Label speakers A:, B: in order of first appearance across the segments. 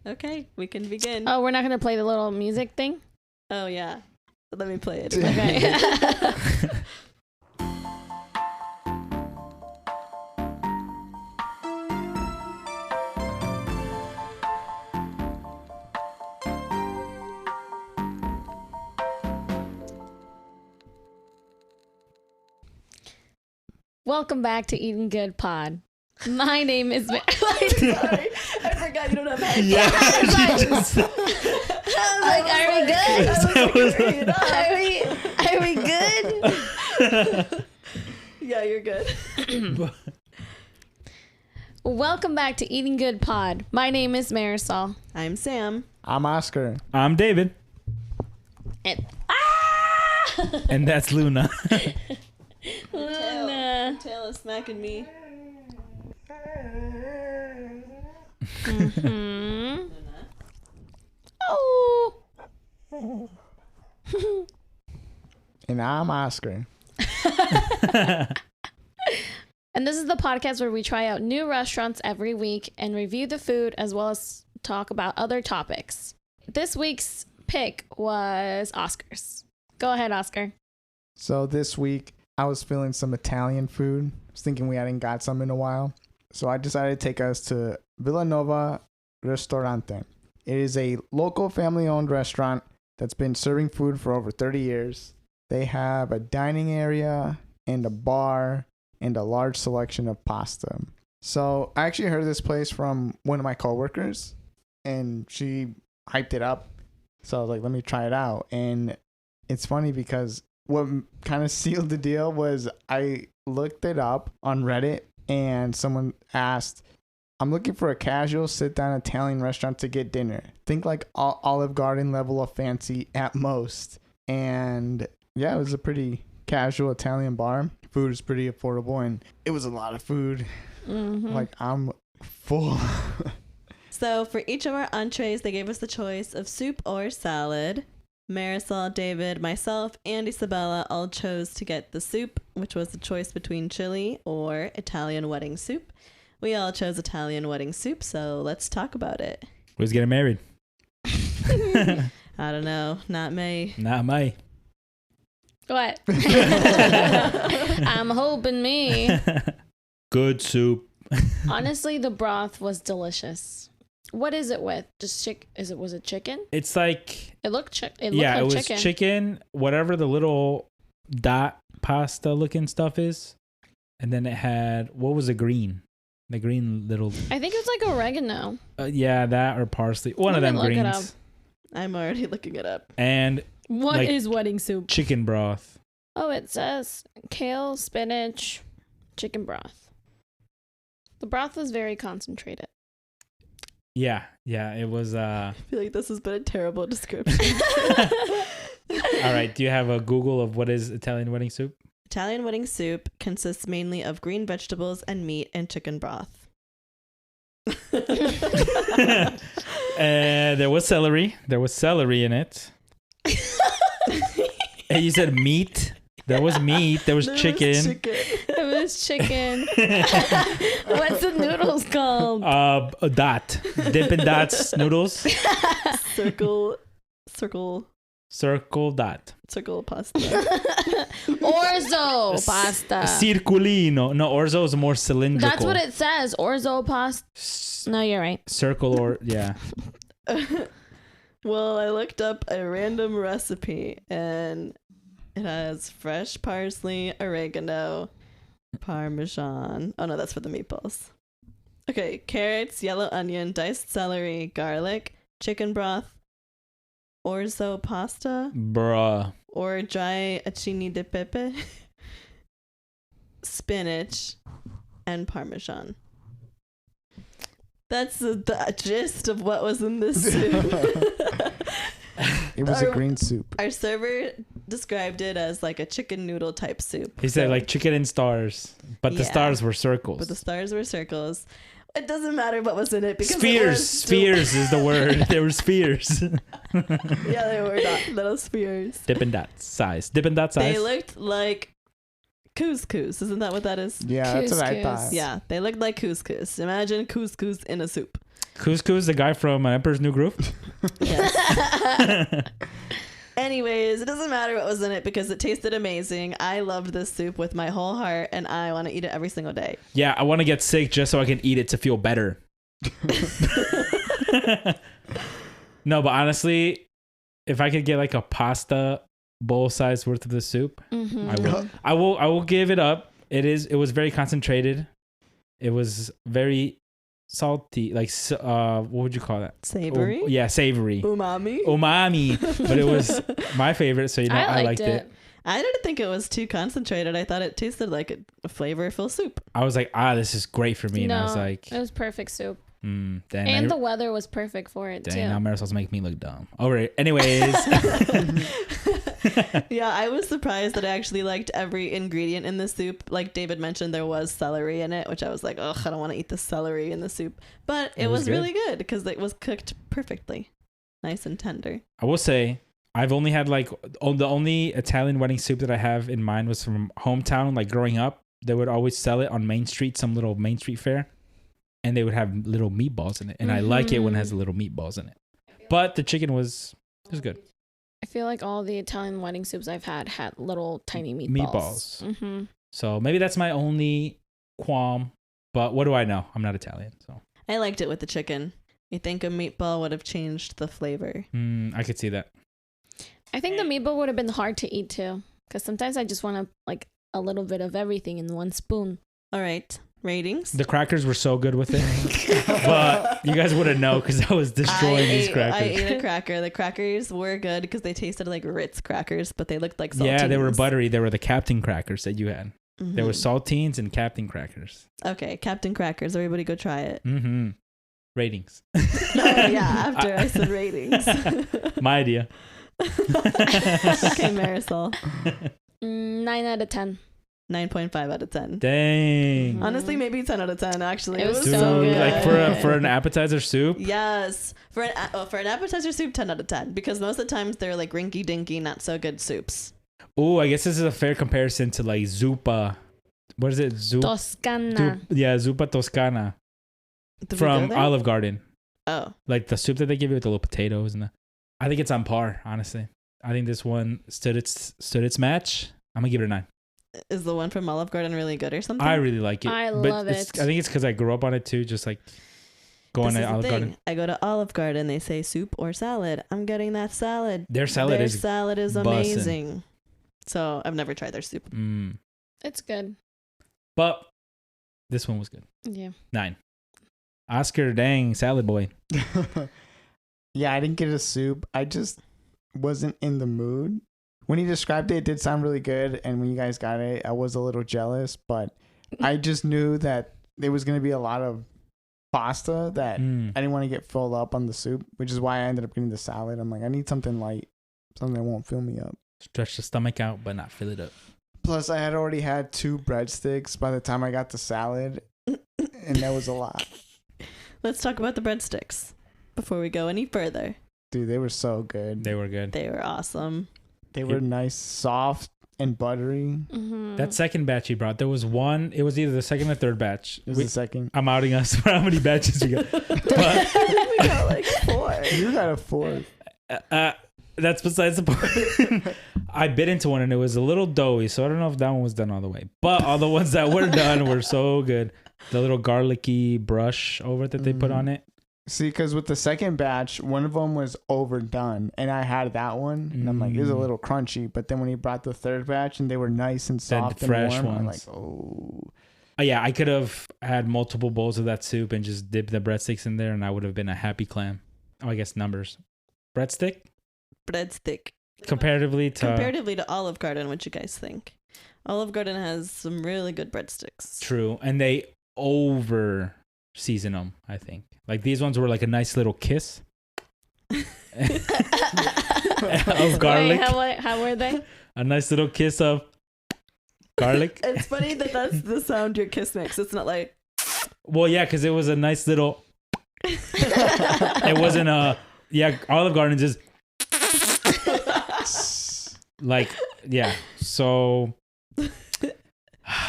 A: Okay, we can begin.
B: Oh, we're not gonna play the little music thing?
A: Oh yeah. Let me play it.
B: Okay. Welcome back to Eating Good Pod. My name is
A: Sorry, I forgot you don't have headphones.
C: Yeah,
B: I was like, are we good? Are we good?
A: Yeah, you're good.
B: Welcome back to Eating Good Pod. My name is Marisol.
A: I'm Sam.
C: I'm Oscar.
D: I'm David. And that's Luna.
B: Luna.
A: Tail is smacking me.
B: Mm-hmm. Oh.
C: And I'm Oscar.
B: And this is the podcast where we try out new restaurants every week and review the food as well as talk about other topics. This week's pick was Oscar's. Go ahead, Oscar.
C: So this week, I was feeling some Italian food. I was thinking we hadn't got some in a while. So I decided to take us to Villa Nova Ristorante. It is a local family-owned restaurant that's been serving food for over 30 years. They have a dining area and a bar and a large selection of pasta. So I actually heard of this place from one of my coworkers, and she hyped it up. So I was like, let me try it out. And it's funny because what kind of sealed the deal was I looked it up on Reddit, and someone asked, I'm looking for a casual sit-down Italian restaurant to get dinner. Think like Olive Garden level of fancy at most. And yeah, it was a pretty casual Italian bar. Food is pretty affordable, and it was a lot of food.
B: Mm-hmm.
C: Like, I'm full.
A: So for each of our entrees, they gave us the choice of soup or salad. Marisol, David, myself, and Isabella all chose to get the soup, which was the choice between chili or Italian wedding soup. We all chose Italian wedding soup, so let's talk about it.
D: Who's getting married?
A: I don't know. Not me.
D: Not me.
B: What? I'm hoping me.
D: Good soup.
B: Honestly, the broth was delicious. What is it with? Just was it chicken?
D: It's like,
B: It looked
D: it
B: like
D: was
B: chicken.
D: chicken, whatever the little dot pasta looking stuff is. And then it had, what was the green? The green little,
B: I think it's like oregano.
D: yeah, that or parsley. One
B: Let
D: of
B: me
D: them
B: look it up.
D: greens.
A: I'm already looking it up.
D: And
B: What
D: Like-
B: is wedding soup?
D: chicken broth.
B: Oh, it says kale, spinach, chicken broth. The broth was very concentrated.
D: Yeah, it was,
A: I feel like this has been a terrible description.
D: all right. Do you have a Google of what is Italian wedding soup?
A: Italian wedding soup consists mainly of green vegetables and meat and chicken broth.
D: There was celery. There was celery in it. And you said meat. There was meat. There was chicken.
B: It was chicken. What's the noodles called?
D: A dot. Dippin' Dots noodles.
A: Circle
D: Dot.
A: pasta.
B: Orzo pasta.
D: Circulino. No, orzo is more cylindrical.
B: That's what it says. Orzo pasta. No, you're right.
D: Circle or, yeah.
A: Well, I looked up a random recipe and it has fresh parsley, oregano, parmesan. Oh no, that's for the meatballs. Okay, carrots, yellow onion, diced celery, garlic, chicken broth, orzo pasta,
D: Bruh.
A: or dry acini di pepe, spinach, and parmesan. That's the gist of what was in this soup.
C: It was a green soup.
A: Our server described it as like a chicken noodle type soup.
D: He said like chicken and stars, but the
A: Yeah.
D: stars were circles.
A: But the stars were circles. It doesn't matter what was in it because
D: Spheres is the word. There were spheres.
A: Yeah, they were little spheres.
D: Dippin' Dots size. Dippin' Dot size.
A: They looked like couscous. Isn't that what that is?
C: Yeah, that's what I
B: Couscous.
C: thought.
A: Yeah, they looked like couscous. Imagine couscous in a soup.
D: Couscous, the guy from Emperor's New Groove.
A: Yes. Anyways, it doesn't matter what was in it because it tasted amazing. I loved this soup with my whole heart, and I want to eat it every single day.
D: Yeah, I want to get sick just so I can eat it to feel better. No, but honestly, if I could get like a pasta bowl size worth of the soup, I will. I will give it up. It was very concentrated. It was very salty, like what would you call that?
A: Savory?
D: Yeah, savory.
A: Umami.
D: But it was my favorite, so I liked it.
A: I didn't think it was too concentrated. I thought it tasted like a flavorful soup.
D: I was like, this is great for me. And I was like,
B: it was perfect soup.
D: Dang,
B: and the weather was perfect for it too.
D: Now Marisol's making me look dumb. All right. Anyways.
A: Yeah, I was surprised that I actually liked every ingredient in the soup. Like David mentioned, there was celery in it, which I was like, ugh, I don't want to eat the celery in the soup. But it was really good because it was cooked perfectly. Nice and tender.
D: I will say, I've only had the only Italian wedding soup that I have in mind was from hometown. Like growing up, they would always sell it on Main Street, some little Main Street fair. And they would have little meatballs in it. And I like it when it has little meatballs in it. But the chicken was good.
B: I feel like all the Italian wedding soups I've had little tiny meatballs. Mm-hmm.
D: So maybe that's my only qualm. But what do I know? I'm not Italian. So
A: I liked it with the chicken. You think a meatball would have changed the flavor?
D: I could see that.
B: I think the meatball would have been hard to eat too. Because sometimes I just want like a little bit of everything in one spoon.
A: All right. Ratings?
D: The crackers were so good with it. But you guys wouldn't know because I was destroying these crackers.
A: I ate a cracker. The crackers were good because they tasted like Ritz crackers, but they looked like saltines.
D: Yeah, they were buttery. They were the Captain crackers that you had. Mm-hmm. There were saltines and Captain crackers.
A: Okay, Captain crackers. Everybody go try it.
D: Mm-hmm. Ratings.
A: Yeah, after I said ratings.
D: My idea.
A: Okay, Marisol.
B: 9 out of 10.
A: 9.5 out of 10.
D: Dang.
A: Honestly, maybe 10 out of 10, actually.
B: It was so good.
D: Like for an appetizer soup?
A: Yes. For an appetizer soup, 10 out of 10. Because most of the times they're like rinky dinky, not so good soups.
D: Oh, I guess this is a fair comparison to like zuppa. What is it?
B: Toscana.
D: Zuppa Toscana. From Olive Garden.
A: Oh.
D: Like the soup that they give you with the little potatoes I think it's on par, honestly. I think this one stood its match. I'm gonna give it a 9.
A: Is the one from Olive Garden really good or something?
D: I really like it.
B: I love it.
D: I think it's because I grew up on it too, just like going to Olive Garden.
A: I go to Olive Garden, they say soup or salad. I'm getting that salad.
D: Their salad
A: is amazing. So I've never tried their soup.
B: It's good.
D: But this one was good.
B: Yeah.
D: 9. Oscar, dang, salad boy.
C: Yeah, I didn't get a soup. I just wasn't in the mood. When he described it, it did sound really good. And when you guys got it, I was a little jealous. But I just knew that there was going to be a lot of pasta that I didn't want to get filled up on the soup, which is why I ended up getting the salad. I'm like, I need something light, something that won't fill me up.
D: Stretch the stomach out, but not fill it up.
C: Plus, I had already had 2 breadsticks by the time I got the salad. And that was a lot.
A: Let's talk about the breadsticks before we go any further.
C: Dude, they were so good.
D: They were good.
A: They were awesome.
C: They were nice, soft, and buttery.
B: Mm-hmm.
D: That second batch he brought, there was one. It was either the second or third batch.
C: It was the second.
D: I'm outing us for how many batches we got. But
A: we got like 4.
C: You got a 4th.
D: That's besides the point. I bit into one and it was a little doughy, so I don't know if that one was done all the way. But all the ones that were done were so good. The little garlicky brush over that they put on it.
C: See, because with the second batch, one of them was overdone, and I had that one, and I'm like, it was a little crunchy. But then when he brought the third batch, and they were nice and soft and
D: fresh
C: warm,
D: ones.
C: I'm like, oh.
D: Yeah, I could have had multiple bowls of that soup and just dipped the breadsticks in there, and I would have been a happy clam. Oh, I guess numbers. Breadstick?
A: Breadstick.
D: Comparatively to
A: Olive Garden, what you guys think? Olive Garden has some really good breadsticks.
D: True, and they over season them, I think. Like these ones were like a nice little kiss of garlic.
B: Wait, how were they?
D: A nice little kiss of garlic.
A: It's funny that that's the sound your kiss makes. It's not like.
D: Well, yeah, because it was a nice little. It wasn't a Olive Garden just like so.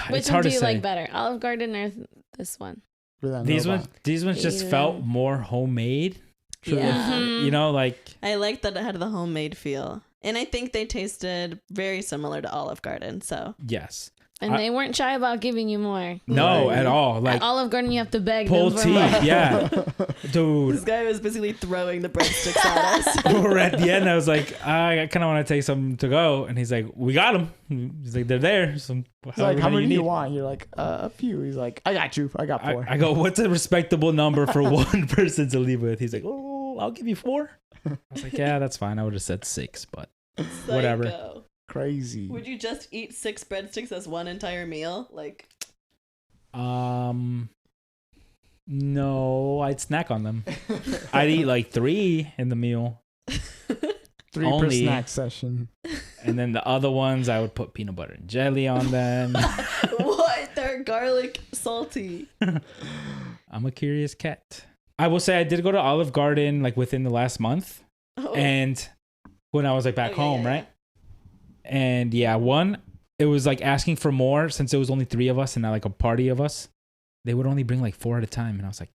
B: Which one do you like better, Olive Garden or this one?
D: These ones just
B: Yeah.
D: felt more homemade.
A: Yeah.
D: You know, like
A: I liked that it had the homemade feel. And I think they tasted very similar to Olive Garden. So
D: yes.
B: And they weren't shy about giving you more.
D: No,
C: Right.
D: at all. Like
B: At Olive Garden, you have to beg
D: pull
B: them for
D: teeth.
B: more.
D: Yeah.
A: this
D: Dude.
A: guy was basically throwing the breadsticks at us.
D: We're at the end. I was like, I kind of want to take some to go. And he's like, we got them. He's like, they're there. So
C: He's like, how many do you want? You're like, a few. He's like, I got you. I got 4.
D: I go, what's a respectable number for one person to leave with? He's like, oh, I'll give you 4. I was like, yeah, that's fine. I would have said 6, but whatever.
A: Psycho.
C: Crazy.
A: Would you just eat 6 breadsticks as one entire meal? Like,
D: No, I'd snack on them. I'd eat like 3 in the meal.
C: 3
D: only-
C: per snack session.
D: And then the other ones, I would put peanut butter and jelly on them.
A: what? They're garlic salty.
D: I'm a curious cat. I will say I did go to Olive Garden like within the last month.
A: Oh.
D: And when I was like back
A: Oh,
D: home,
A: yeah.
D: right? And yeah, it was like asking for more since it was only 3 of us and not like a party of us. They would only bring like 4 at a time. And I was like,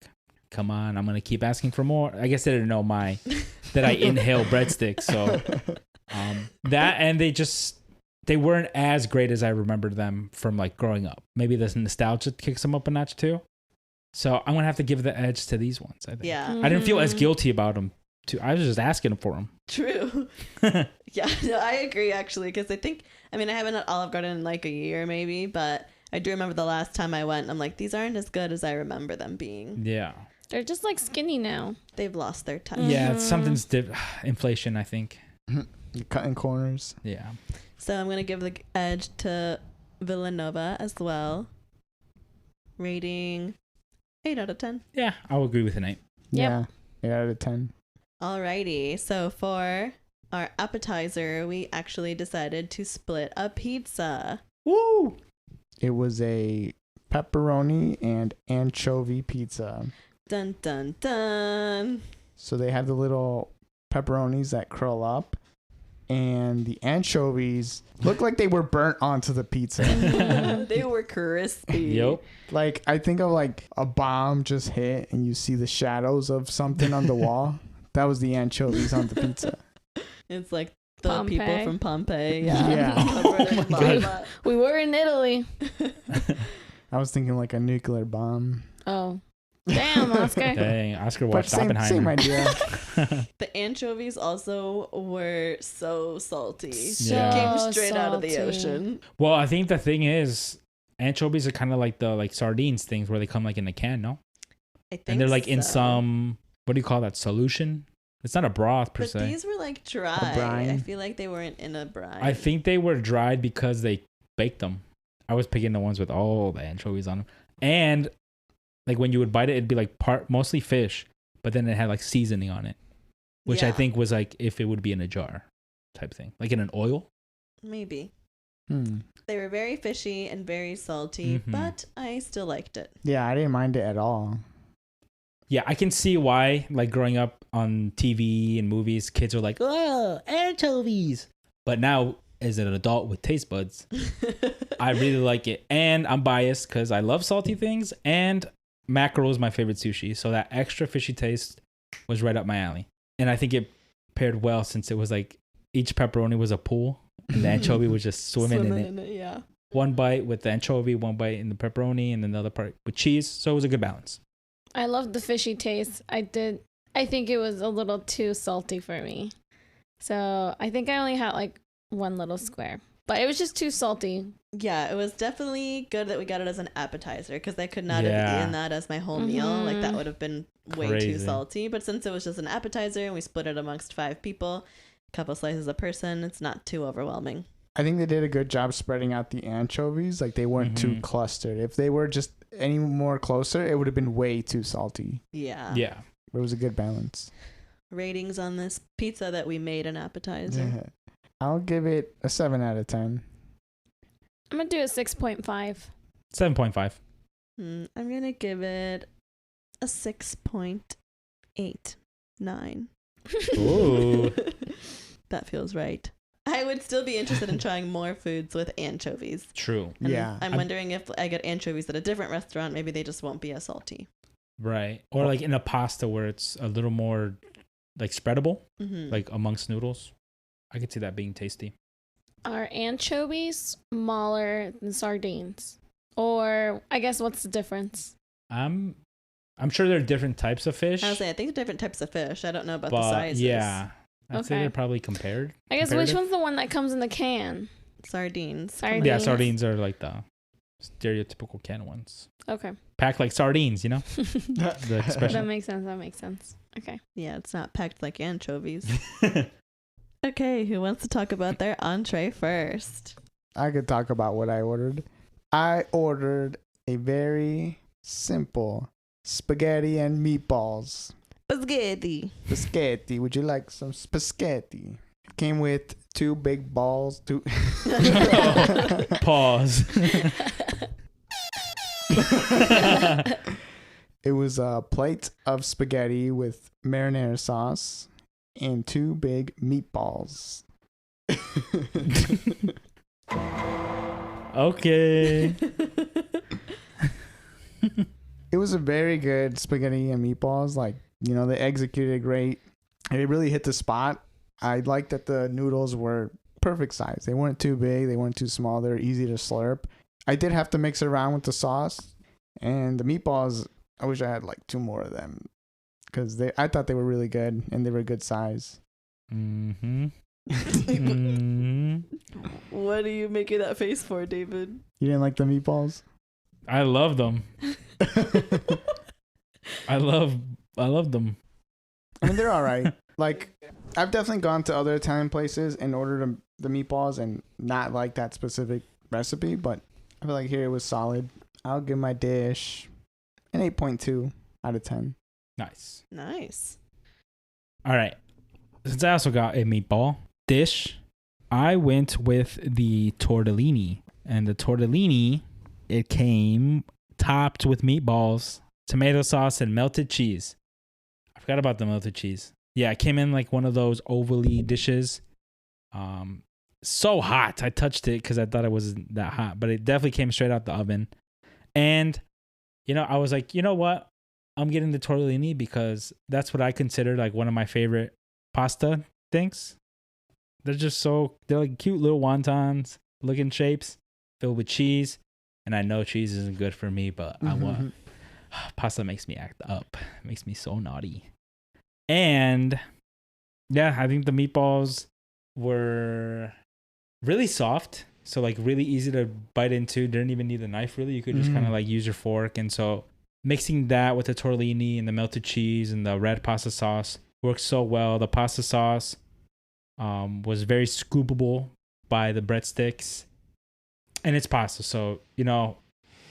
D: come on, I'm going to keep asking for more. I guess they didn't know that I inhale breadsticks. So that, and they weren't as great as I remembered them from like growing up. Maybe this nostalgia kicks them up a notch too. So I'm going to have to give the edge to these ones, I think.
A: Yeah.
D: I didn't feel as
B: Mhm.
D: guilty about them too. I was just asking for them.
A: True. Yeah, no, I agree actually, because I haven't at Olive Garden in like a year maybe, but I do remember the last time I went, I'm like, these aren't as good as I remember them being.
D: Yeah.
B: They're just like skinny now.
A: They've lost their touch.
D: Yeah,
B: Mhm.
D: something's inflation, I think.
C: You're cutting corners.
D: Yeah.
A: So I'm going to give the edge to Villa Nova as well. Rating 8 out of 10.
D: Yeah, I'll agree with an 8.
C: Yeah. 8 out of 10.
A: Alrighty, so for our appetizer, we actually decided to split a pizza.
D: Woo!
C: It was a pepperoni and anchovy pizza.
A: Dun dun dun.
C: So they have the little pepperonis that curl up, and the anchovies look like they were burnt onto the pizza.
A: They were crispy.
D: Yep.
C: Like, I think of like a bomb just hit and you see the shadows of something on the wall. That was the anchovies on the pizza.
A: It's like the
B: Pompeii.
A: people from Pompeii. Yeah.
C: Yeah.
A: Covered in
D: Oh my God.
A: lava.
B: We were in Italy.
C: I was thinking like a nuclear bomb.
B: Oh. Damn, Oscar.
D: Dang, Oscar
C: But
D: watched
C: same
D: Oppenheimer.
C: idea.
A: The anchovies also were so salty.
D: Yeah.
A: Came straight out of the
B: salty.
A: ocean.
D: Well, I think the thing is, anchovies are kind of like the sardines things where they come like in a can, no?
A: I think
D: And they're like in
A: so.
D: some, what do you call that, solution? It's not a broth per
A: But
D: se.
A: these were like dry.
C: brine.
A: I feel like they weren't in a brine.
D: I think they were dried because they baked them. I was picking the ones with all the anchovies on them. And like when you would bite it, it'd be like mostly fish, but then it had like seasoning on it, which I
A: Yeah,
D: think was like if it would be in a jar type thing, like in an oil.
A: maybe.
C: Hmm.
A: They were very fishy and very salty,
D: Mhm.
A: but I still liked it.
C: Yeah, I didn't mind it at all.
D: Yeah, I can see why, like growing up on TV and movies, kids are like, oh, anchovies. But now, as an adult with taste buds, I really like it. And I'm biased because I love salty things. And mackerel is my favorite sushi. So that extra fishy taste was right up my alley. And I think it paired well since it was like each pepperoni was a pool and the anchovy was just swimming in it.
A: Yeah.
D: One bite with the anchovy, one bite in the pepperoni, and then the other part with cheese. So it was a good balance.
B: I love the fishy taste. I think it was a little too salty for me. So I think I only had like one little square. But it was just too salty.
A: Yeah, it was definitely good that we got it as an appetizer because I could not
D: Yeah.
A: have eaten that as my whole meal. Like that
B: Mhm.
A: would have been way
D: Crazy.
A: too salty. But since it was just an appetizer and we split it amongst 5 people, a couple slices a person, it's not too overwhelming.
C: I think they did a good job spreading out the anchovies. Like they weren't too
D: Mhm.
C: clustered. If they were just any more closer, it would have been way too salty.
A: Yeah.
D: Yeah.
C: It was a good balance.
A: Ratings on this pizza that we made an appetizer.
C: I'll give it a 7 out of 10.
B: I'm going to do a 6.5.
D: 7.5.
A: I'm going to give it a 6.89.
D: Ooh.
A: That feels right. I would still be interested in trying more foods with anchovies.
D: True.
A: And
C: Yeah.
A: I'm wondering if I get anchovies at a different restaurant, maybe they just won't be as salty.
D: Right. Or like in a pasta where it's a little more like spreadable, like amongst noodles. I could see that being tasty.
B: Are anchovies smaller than sardines? Or I guess what's the difference?
D: I'm sure there are different types of fish.
A: I was saying, I think there are different types of fish. I don't know about the sizes.
D: Yeah. I'd say
B: Okay.
D: they're probably compared.
B: I guess
D: comparative.
B: which one's the one that comes in the can?
A: Sardines.
B: Sardines.
D: Yeah, sardines are like the stereotypical can ones.
B: Okay.
D: Packed like sardines, you know? The expression.
B: That makes sense. Okay.
A: Yeah, it's not packed like anchovies. Okay, who wants to talk about their entree first?
C: I could talk about what I ordered. I ordered a very simple spaghetti and meatballs.
A: Spaghetti.
C: Spaghetti. Would you like some spaghetti? It came with 2 big balls.
D: Pause.
C: It was a plate of spaghetti with marinara sauce and 2 big meatballs.
D: Okay.
C: It was a very good spaghetti and meatballs. Like, you know, they executed great. It really hit the spot. I liked that the noodles were perfect size. They weren't too big. They weren't too small. They were easy to slurp. I did have to mix it around with the sauce. And the meatballs, I wish I had like 2 more of them. Because I thought they were really good. And they were good size.
D: Mm-hmm.
A: What are you making that face for, David?
C: You didn't like the meatballs?
D: I love them. I love them.
C: I mean, they're all right. Like, I've definitely gone to other Italian places and ordered the meatballs and not like that specific recipe, but I feel like here it was solid. I'll give my dish an 8.2 out of 10.
D: Nice.
A: Nice.
D: All right. Since I also got a meatball dish, I went with the tortellini. And the tortellini, it came topped with meatballs, tomato sauce, and melted cheese. I forgot about the melted cheese. Yeah, it came in like one of those ovally dishes. So hot. I touched it because I thought it wasn't that hot, but it definitely came straight out the oven. And, you know, I was like, you know what? I'm getting the tortellini because that's what I consider like one of my favorite pasta things. They're like cute little wontons looking shapes filled with cheese. And I know cheese isn't good for me, but I want pasta makes me act up. It makes me so naughty. And yeah, I think the meatballs were really soft. So like really easy to bite into. Didn't even need the knife really. You could just kind of like use your fork. And so mixing that with the tortellini and the melted cheese and the red pasta sauce works so well. The pasta sauce was very scoopable by the breadsticks. And it's pasta. So, you know,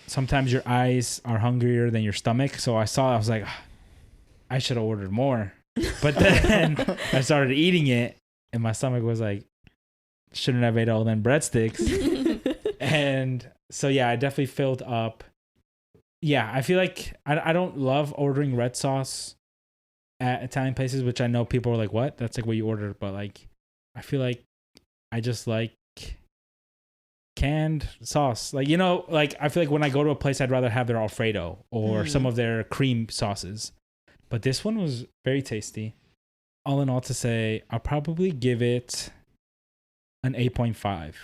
D: sometimes your eyes are hungrier than your stomach. So I was like, I should have ordered more. But then I started eating it and my stomach was like, shouldn't have ate all them breadsticks. And so, yeah, I definitely filled up. Yeah, I feel like I don't love ordering red sauce at Italian places, which I know people are like, what? That's like what you ordered. But like, I feel like I just like canned sauce. Like, you know, like I feel like when I go to a place, I'd rather have their Alfredo or some of their cream sauces. But this one was very tasty. All in all, to say, I'll probably give it an 8.5.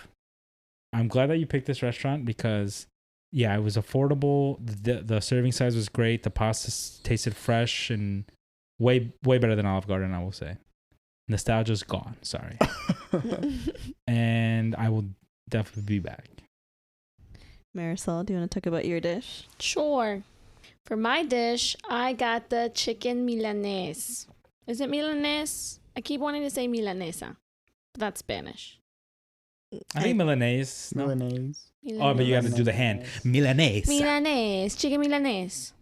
D: I'm glad that you picked this restaurant because, yeah, it was affordable. The serving size was great. The pasta tasted fresh and way better than Olive Garden, I will say. Nostalgia's gone. Sorry. And I will definitely be back.
A: Marisol, do you want to talk about your dish?
B: Sure. For my dish, I got the chicken Milanese. Is it Milanese? I keep wanting to say Milanesa, but that's Spanish.
D: I think Milanese. No?
C: Milanese.
D: Oh, but you have to do the hand. Milanese.
B: Milanese. Chicken Milanese.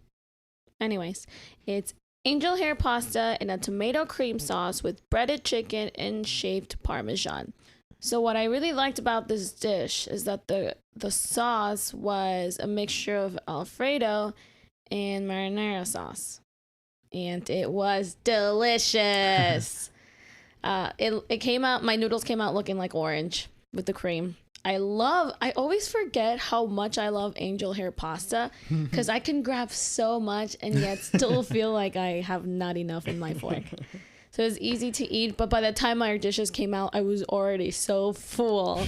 B: Anyways, it's angel hair pasta in a tomato cream sauce with breaded chicken and shaved Parmesan. So what I really liked about this dish is that the sauce was a mixture of Alfredo and marinara sauce. And it was delicious. It came out, my noodles came out looking like orange with the cream. I always forget how much I love angel hair pasta because I can grab so much and yet still feel like I have not enough in my fork. So it's easy to eat, but by the time our dishes came out, I was already so full.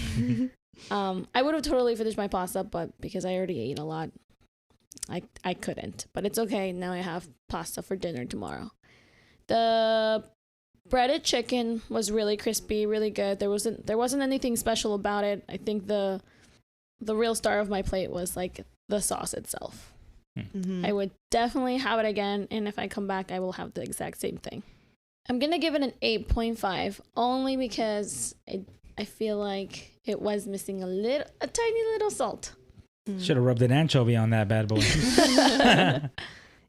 B: I would have totally finished my pasta, but because I already ate a lot, I couldn't. But it's okay. Now I have pasta for dinner tomorrow. The breaded chicken was really crispy, really good. There wasn't anything special about it. I think the real star of my plate was like the sauce itself.
A: Mm-hmm.
B: I would definitely have it again, and if I come back, I will have the exact same thing. I'm gonna give it an 8.5 only because I feel like it was missing a tiny little salt.
D: Should have rubbed an anchovy on that bad boy.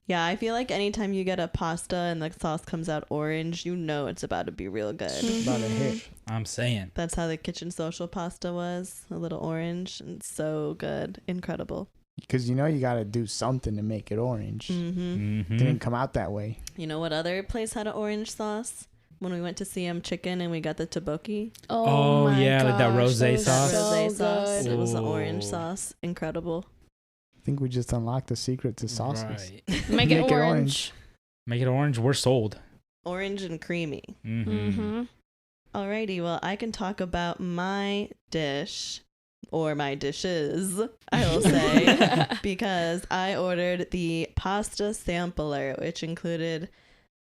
A: Yeah, I feel like anytime you get a pasta and the sauce comes out orange, you know it's about to be real good.
C: About a hit.
D: I'm saying.
A: That's how the kitchen social pasta was, a little orange, and so good, incredible.
C: Because you know you got to do something to make it orange.
A: Mm-hmm.
C: Didn't come out that way.
A: You know what other place had an orange sauce? When we went to CM Chicken and we got the tteokbokki.
B: Oh my
D: yeah, like that
B: gosh,
D: rosé
B: was
D: sauce.
B: so
A: Rosé sauce.
B: good.
A: It was the
D: Ooh.
A: orange sauce. Incredible.
C: I think we just unlocked the secret to sauces.
D: Right.
B: Make it orange.
D: Make it orange. We're sold.
A: Orange and creamy.
B: Mm-hmm.
A: Alrighty, well, I can talk about my dish, or my dishes, I will say, because I ordered the pasta sampler, which included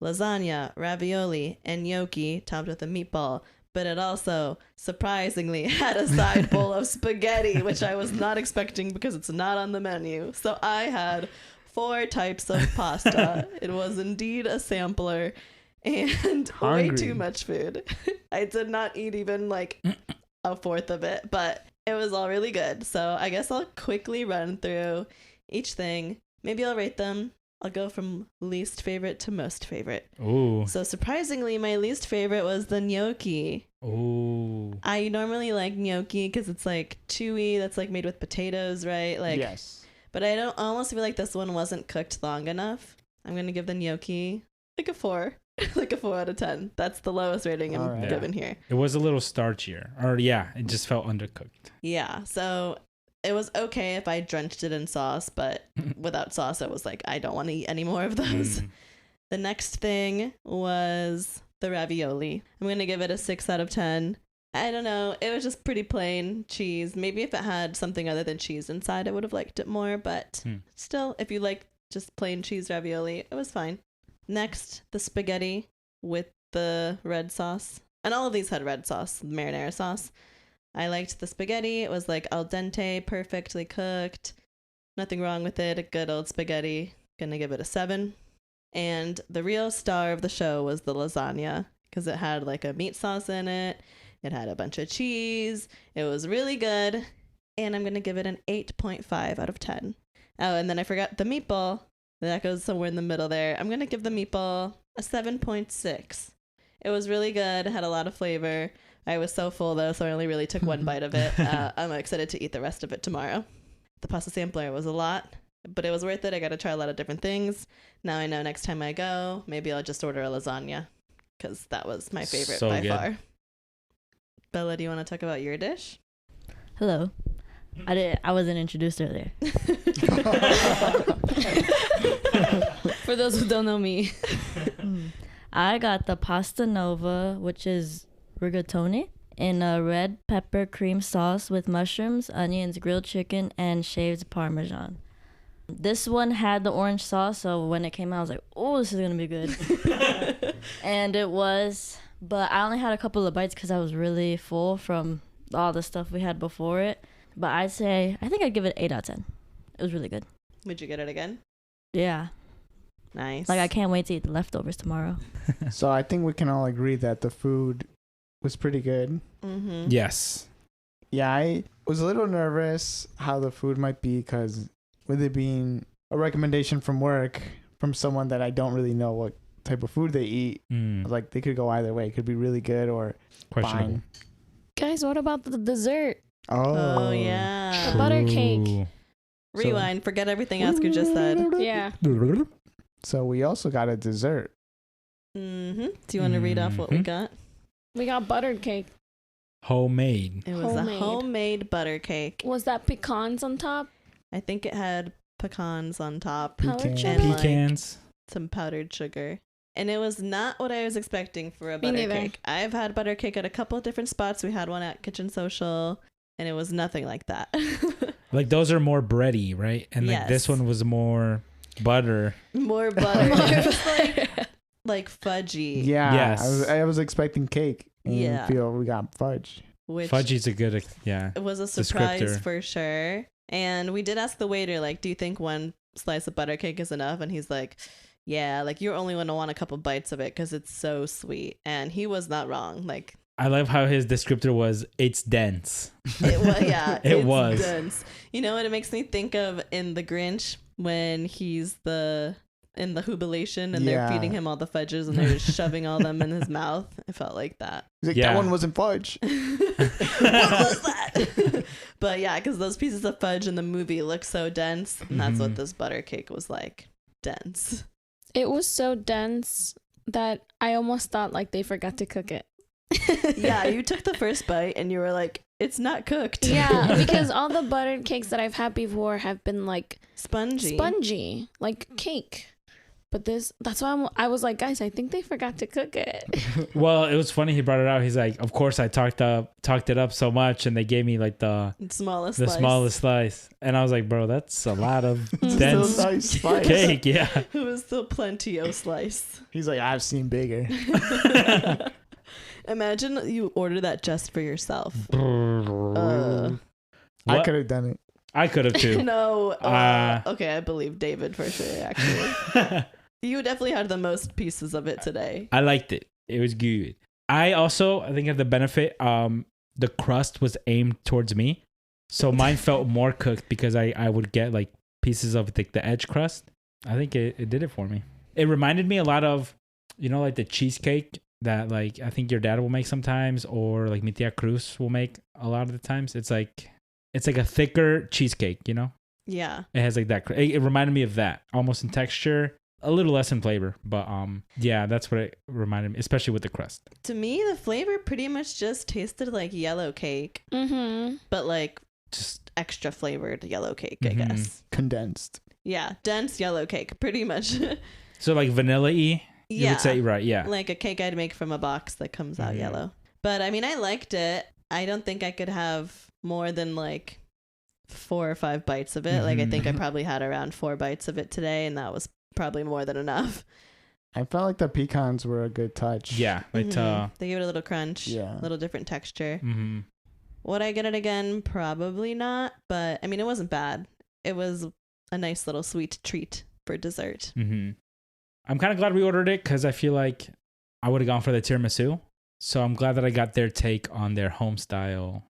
A: lasagna, ravioli, and gnocchi topped with a meatball. But it also, surprisingly, had a side bowl of spaghetti, which I was not expecting because it's not on the menu. So I had 4 types of pasta. It was indeed a sampler and
C: Hungry.
A: way too much food. I did not eat even like a fourth of it, but it was all really good. So I guess I'll quickly run through each thing. Maybe I'll rate them. I'll go from least favorite to most favorite.
D: Ooh.
A: So surprisingly, my least favorite was the gnocchi.
D: Ooh.
A: I normally like gnocchi because it's like chewy. That's like made with potatoes, right? Like,
C: yes.
A: But I almost feel like this one wasn't cooked long enough. I'm gonna give the gnocchi like a 4, like a 4 out of 10. That's the lowest rating I'm
C: Alright.
A: giving here.
D: It was a little starchier. Or yeah, it just felt undercooked.
A: Yeah. So it was okay if I drenched it in sauce, but without sauce, I was like, I don't want to eat any more of those.
D: Mm.
A: The next thing was the ravioli. I'm going to give it a 6 out of 10. I don't know. It was just pretty plain cheese. Maybe if it had something other than cheese inside, I would have liked it more. But still, if you like just plain cheese ravioli, it was fine. Next, the spaghetti with the red sauce. And all of these had red sauce, marinara sauce. I liked the spaghetti. It was like al dente, perfectly cooked. Nothing wrong with it. A good old spaghetti. Gonna give it a 7. And the real star of the show was the lasagna because it had like a meat sauce in it. It had a bunch of cheese. It was really good. And I'm gonna give it an 8.5 out of 10. Oh, and then I forgot the meatball. That goes somewhere in the middle there. I'm gonna give the meatball a 7.6. It was really good. It had a lot of flavor. I was so full though, so I only really took one bite of it. I'm excited to eat the rest of it tomorrow. The pasta sampler was a lot, but it was worth it. I got to try a lot of different things. Now I know next time I go, maybe I'll just order a lasagna because that was my favorite
D: So
A: by
D: good.
A: far. Bella, do you want to talk about your dish?
E: Hello. I wasn't introduced earlier.
B: For those who don't know me.
E: I got the pasta nova, which is rigatoni, in a red pepper cream sauce with mushrooms, onions, grilled chicken, and shaved parmesan. This one had the orange sauce, so when it came out, I was like, oh, this is going to be good. And it was, but I only had a couple of bites because I was really full from all the stuff we had before it. But I think I'd give it 8 out of 10. It was really good.
A: Would you get it again?
E: Yeah.
A: Nice.
E: Like, I can't wait to eat the leftovers tomorrow.
C: So I think we can all agree that the food was pretty good.
A: Mm-hmm.
D: Yes.
C: Yeah, I was a little nervous how the food might be because with it being a recommendation from work from someone that I don't really know what type of food they eat, like they could go either way. It could be really good or
D: Questionable.
C: fine.
B: Guys, what about the dessert?
A: Oh, yeah.
B: The butter cake.
A: Rewind. Forget everything Oscar just said.
B: Yeah.
C: So we also got a dessert.
A: Mm-hmm. Do you want to read off what we
D: Mhm.
A: got?
B: We got buttered cake.
D: Homemade.
A: It was a homemade butter cake.
B: Was that pecans on top?
A: I think it had pecans on top.
B: Powdered
C: Pecans.
B: sugar?
A: And,
D: Pecans.
A: some powdered sugar. And it was not what I was expecting for a
B: Me
A: butter
B: neither.
A: cake. I've had butter cake at a couple of different spots. We had one at Kitchen Social, and it was nothing like that.
D: Like those are more bready, right? And like this
A: Yes.
D: one was more butter.
A: More butter. It was like fudgy.
C: Yeah.
D: Yes.
C: I was expecting cake. And
A: Yeah.
C: feel we got fudge.
A: Which
D: Fudgy's a good, yeah.
A: it was a surprise
D: Descriptor.
A: for sure. And we did ask the waiter, like, do you think one slice of butter cake is enough? And he's like, yeah, like you're only going to want a couple bites of it because it's so sweet. And he was not wrong. Like,
D: I love how his descriptor was, it's dense.
A: it was, yeah,
D: It
A: it's
D: was.
A: dense. You know what it makes me think of in The Grinch when he's in the jubilation and they're
C: Yeah.
A: feeding him all the fudges and they're just shoving all them in his mouth. It felt like that.
C: He's like,
D: Yeah.
C: that one wasn't fudge.
A: What was that? But yeah, because those pieces of fudge in the movie look so dense, and that's what
D: Mhm.
A: this butter cake was like. Dense.
B: It was so dense that I almost thought like they forgot to cook it.
A: Yeah, you took the first bite and you were like, it's not cooked.
B: Yeah, because all the buttered cakes that I've had before have been like spongy, like cake. But that's why I was like, guys, I think they forgot to cook it.
D: Well, it was funny. He brought it out. He's like, of course I talked it up so much. And they gave me like the
A: Smallest
D: slice. And I was like, bro, that's a lot of
C: Still
D: dense
C: nice slice.
D: cake. Yeah.
A: It was still plenty-o slice.
C: He's like, I've seen bigger.
A: Imagine you order that just for yourself.
C: I
D: What?
C: could have done it.
D: I could have too.
A: No. Okay, I believe David for sure, actually. You definitely had the most pieces of it today.
D: I liked it. It was good. I think of the benefit, the crust was aimed towards me. So mine felt more cooked because I would get like pieces of the edge crust. I think it did it for me. It reminded me a lot of, like the cheesecake that like I think your dad will make sometimes, or like mi tia Cruz will make a lot of the times. It's like a thicker cheesecake,
A: Yeah.
D: It has like that. It reminded me of that, almost in texture, a little less in flavor, but yeah, that's what it reminded me, especially with the crust.
A: To me, the flavor pretty much just tasted like yellow cake, but like just extra flavored yellow cake, I guess.
C: Condensed.
A: Yeah, dense yellow cake, pretty much.
D: So like vanilla-y, you
A: Yeah.
D: would say, right? Yeah.
A: Like a cake I'd make from a box that comes out yellow. But I mean, I liked it. I don't think I could have more than like 4 or 5 bites of it. Like I think I probably had around 4 bites of it today, and that was probably more than enough.
C: I felt like the pecans were a good touch.
D: Yeah. Like,
A: They give it a little crunch,
C: Yeah.
A: a little different texture.
D: mhm.
A: Would I get it again? Probably not. But I mean, it wasn't bad. It was a nice little sweet treat for dessert.
D: Mm-hmm. I'm kind of glad we ordered it because I feel like I would have gone for the tiramisu. So I'm glad that I got their take on their home style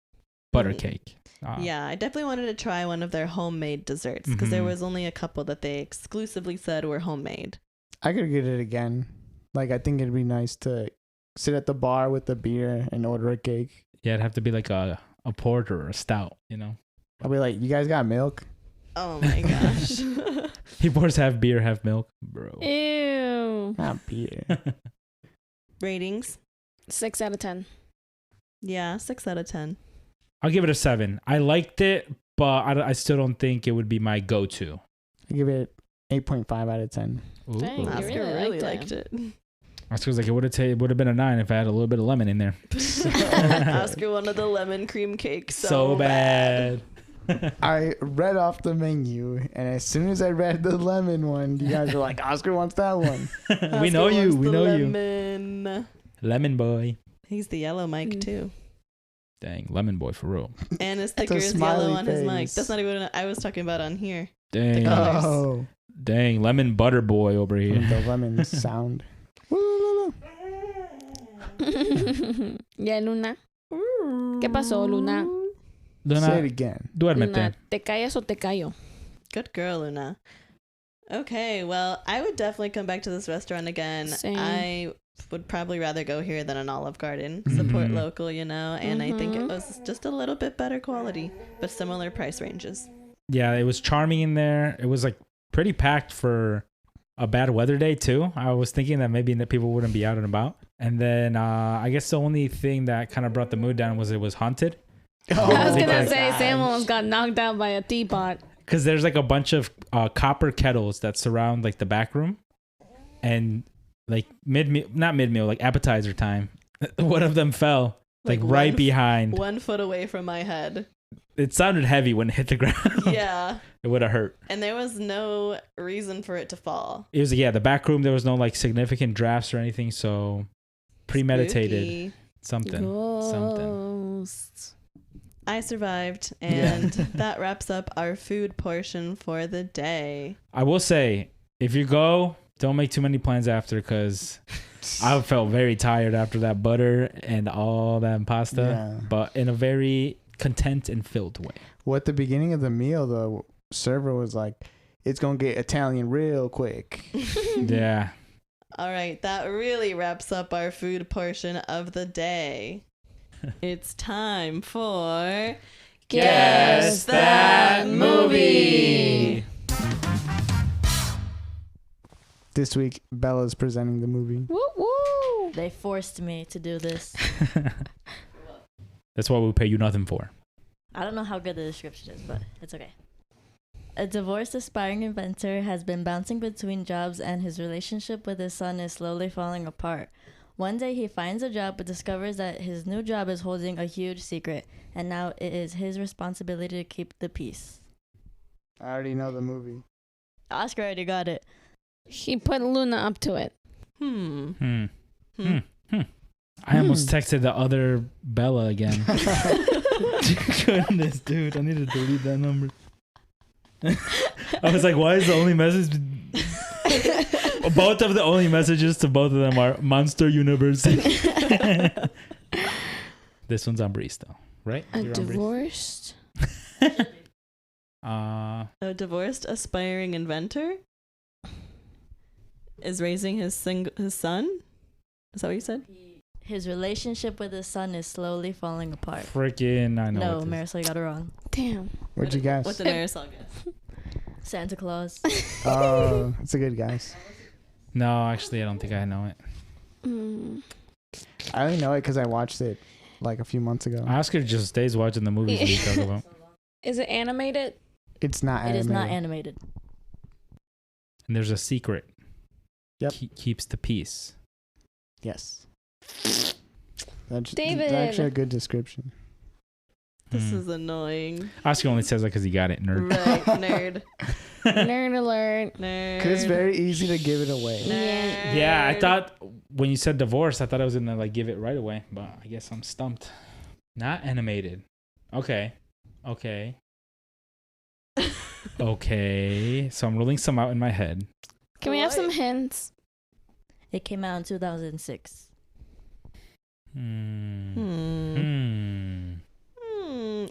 D: butter cake.
A: Yeah, I definitely wanted to try one of their homemade desserts because there
D: Mhm.
A: was only a couple that they exclusively said were homemade.
C: I could get it again. Like, I think it'd be nice to sit at the bar with a beer and order a cake.
D: Yeah, it'd have to be like a porter or a stout,
C: I'll be like, you guys got milk?
A: Oh my gosh.
D: He pours half beer, half milk, bro.
B: Ew.
C: Not beer.
A: Ratings?
B: 6 out of 10.
A: Yeah, 6 out of 10.
D: I'll give it a 7. I liked it, but I still don't think it would be my go-to.
C: I give it 8.5 out of 10.
D: Ooh.
B: Dang, you
A: Oscar
B: really
A: really
B: liked
A: liked it.
D: Oscar was like, it would have been a 9 if I had a little bit of lemon in there.
A: Oscar wanted the lemon cream cake so
D: bad.
C: I read off the menu, and as soon as I read the lemon one, you guys were like, Oscar wants that one.
D: We know you. We know you.
A: lemon.
D: Lemon boy.
A: He's the yellow mic too.
D: Dang, lemon boy for real.
A: And his
C: That's a
A: sticker is yellow
C: smiley
A: on his mic.
C: face.
A: That's not even what I was talking about on here.
D: Dang.
A: colors.
C: Oh,
D: Dang, lemon butter boy over here.
C: the lemon sound.
B: Yeah, Luna. ¿Qué pasó, Luna?
C: Say it
D: Luna,
C: again.
D: duérmete.
B: Luna, ¿te callas o te callo?
A: Good girl, Luna. Okay, well, I would definitely come back to this restaurant again.
B: Same.
A: I would probably rather go here than an Olive Garden. Support
D: Mhm.
A: local, and I think it was just a little bit better quality, but similar price ranges.
D: Yeah, it was charming in there. It was like pretty packed for a bad weather day too. I was thinking that maybe that people wouldn't be out and about. And then I guess the only thing that kind of brought the mood down was it was haunted.
B: I was
C: my
B: gonna say
C: gosh.
B: Sam almost got knocked out by a teapot.
D: Because there's like a bunch of copper kettles that surround like the back room, and like not mid meal, like appetizer time. One of them fell like right behind.
A: 1 foot away from my head.
D: It sounded heavy when it hit the ground.
A: Yeah.
D: It would have hurt.
A: And there was no reason for it to fall.
D: It was the back room. There was no like significant drafts or anything, so premeditated.
A: Spooky.
D: Something.
B: Ghost.
A: I survived, and that wraps up our food portion for the day.
D: I will say, if you go, don't make too many plans after, because I felt very tired after that butter and all that pasta,
C: Yeah.
D: but in a very content and filled way.
C: Well, at the beginning of the meal, the server was like, "It's gonna get Italian real quick."
D: Yeah.
A: All right, that really wraps up our food portion of the day. It's time for
B: Guess That
A: Movie.
C: This week, Bella's presenting the movie.
B: Woo woo.
E: They forced me to do this.
D: That's what we pay you nothing for.
E: I don't know how good the description is, but it's okay. A divorced aspiring inventor has been bouncing between jobs, and his relationship with his son is slowly falling apart. One day he finds a job but discovers that his new job is holding a huge secret, and now it is his responsibility to keep the peace.
C: I already know the movie.
E: Oscar already got it.
B: He put Luna up to it.
A: Hmm.
D: I almost texted the other Bella again. Goodness, dude. I need to delete that number. I was like, why is the only message... Both of the only messages to both of them are Monster University. This one's on Breeze, though, right?
B: A
D: You're on Breeze?
B: divorced.
A: A divorced aspiring inventor is raising his son? Is that what you said?
E: His relationship with his son is slowly falling apart.
D: Freaking, I know.
E: No,
D: what this-
E: Marisol, you got it wrong.
B: Damn.
C: What'd you guess?
A: What did Marisol guess?
E: Santa Claus.
C: Oh, it's a good guess.
D: No, actually, I don't think I know it.
B: Mm.
C: I only know it because I watched it like a few months ago.
D: Oscar just stays watching the movies we talk about.
B: Is it animated?
C: It's not
E: It
C: animated.
E: is not animated.
D: And there's a secret.
C: Yep.
D: Keeps the peace.
C: Yes. That's
B: David.
C: actually a good description.
A: This is annoying.
D: Oscar only says that because he got it, nerd.
A: Right, nerd.
B: Nerd alert.
A: Nerd.
C: Because it's very easy to give it away.
A: Nerd.
D: Yeah, I thought when you said divorce, I thought I was gonna like give it right away, but I guess I'm stumped. Not animated. Okay. Okay. So I'm rolling some out in my head.
B: Can we have some hints?
E: It came out in 2006.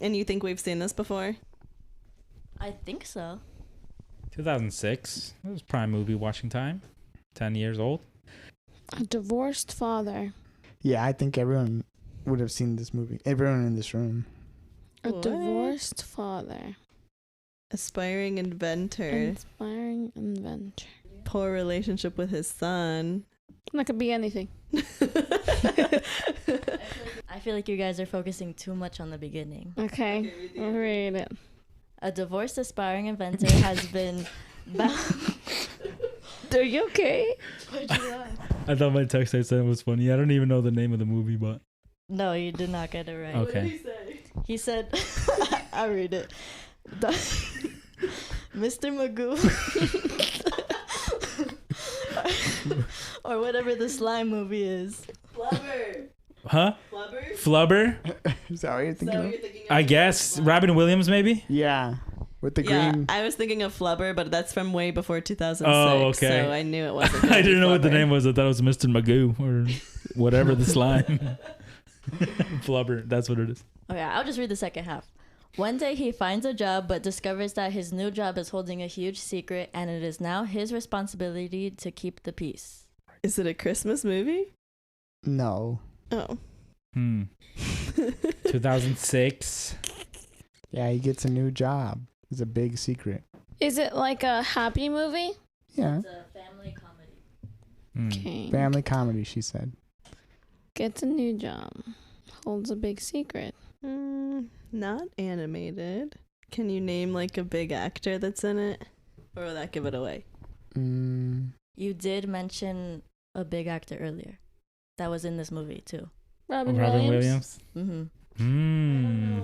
A: And you think we've seen this before?
E: I think so.
D: 2006. It was prime movie watching time. 10 years old.
B: A divorced father.
C: Yeah, I think everyone would have seen this movie. Everyone in this room.
B: A
A: What?
B: divorced father.
A: Aspiring inventor.
B: Inspiring inventor.
A: Poor relationship with his son.
B: That could be anything.
E: I feel like you guys are focusing too much on the beginning.
B: Okay. I'll read it.
E: A divorced aspiring inventor has been
B: Are you okay?
D: I thought my text I sent was funny. I don't even know the name of the movie, but
E: No, you did not get it right.
D: okay.
E: He said, I'll read it. Mr. Magoo. or whatever the slime movie is.
A: Flubber.
D: Huh?
A: Flubber?
D: Flubber?
C: Is that what you're thinking of?
D: I guess. Robin Williams, maybe?
C: Yeah. With the
A: Yeah,
C: green.
A: I was thinking of Flubber, but that's from way before 2006.
D: Oh, okay.
A: So I knew it wasn't. gonna
D: I
A: be
D: didn't know what the
A: Flubber.
D: name was. I thought it was Mr. Magoo or whatever the slime. Flubber. That's what it is.
E: Okay, I'll just read the second half. One day he finds a job but discovers that his new job is holding a huge secret, and it is now his responsibility to keep the peace.
A: Is it a Christmas movie?
C: No.
A: Oh.
D: 2006.
C: Yeah, he gets a new job. It's a big secret.
B: Is it like a happy movie?
C: Yeah.
E: It's a family comedy.
B: Okay.
C: Family comedy, she said.
B: Gets a new job. Holds a big secret.
A: Not animated. Can you name like a big actor that's in it? Or will that give it away?
E: You did mention a big actor earlier that was in this movie too.
B: Robin
D: Williams.
E: Mm-hmm.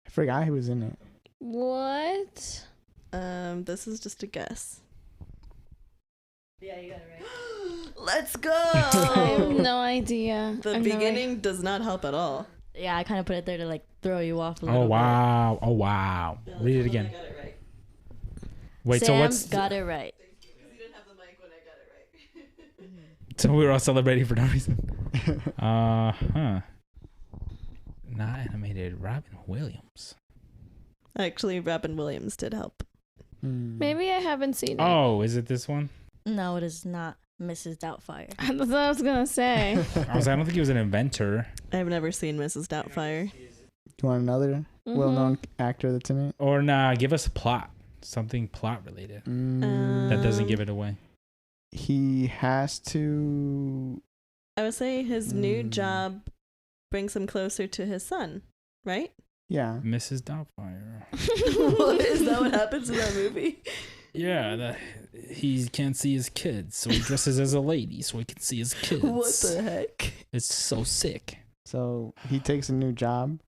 C: I forgot he was in it.
B: What?
A: This is just a guess.
E: Yeah, you got it right.
A: Let's go!
B: I have no idea.
A: The
B: I'm
A: beginning does not help at all.
E: Yeah, I kind of put it there to like throw you off a little
D: Oh wow! Oh wow! Read it again.
A: I got it right.
D: Wait,
E: Sam
D: so what's?
E: got it right.
A: You didn't have the mic when I got it right.
D: So we were all celebrating for no reason. Huh. Not animated. Robin Williams.
A: Actually, Robin Williams did help.
B: Maybe I haven't seen it.
D: Oh, is it this one?
E: No, it is not Mrs. Doubtfire.
B: That's what I was gonna say.
D: I don't think he was an inventor.
A: I've never seen Mrs. Doubtfire.
C: You want another well-known actor that's in it?
D: Or nah, give us a plot. Something plot related. That doesn't give it away.
C: He has to.
A: I would say his new job brings him closer to his son, right?
C: Yeah.
D: Mrs. Doubtfire.
A: Is that what happens in that movie?
D: Yeah, he can't see his kids, so he dresses as a lady so he can see his kids.
A: What the heck?
D: It's so sick.
C: So he takes a new job,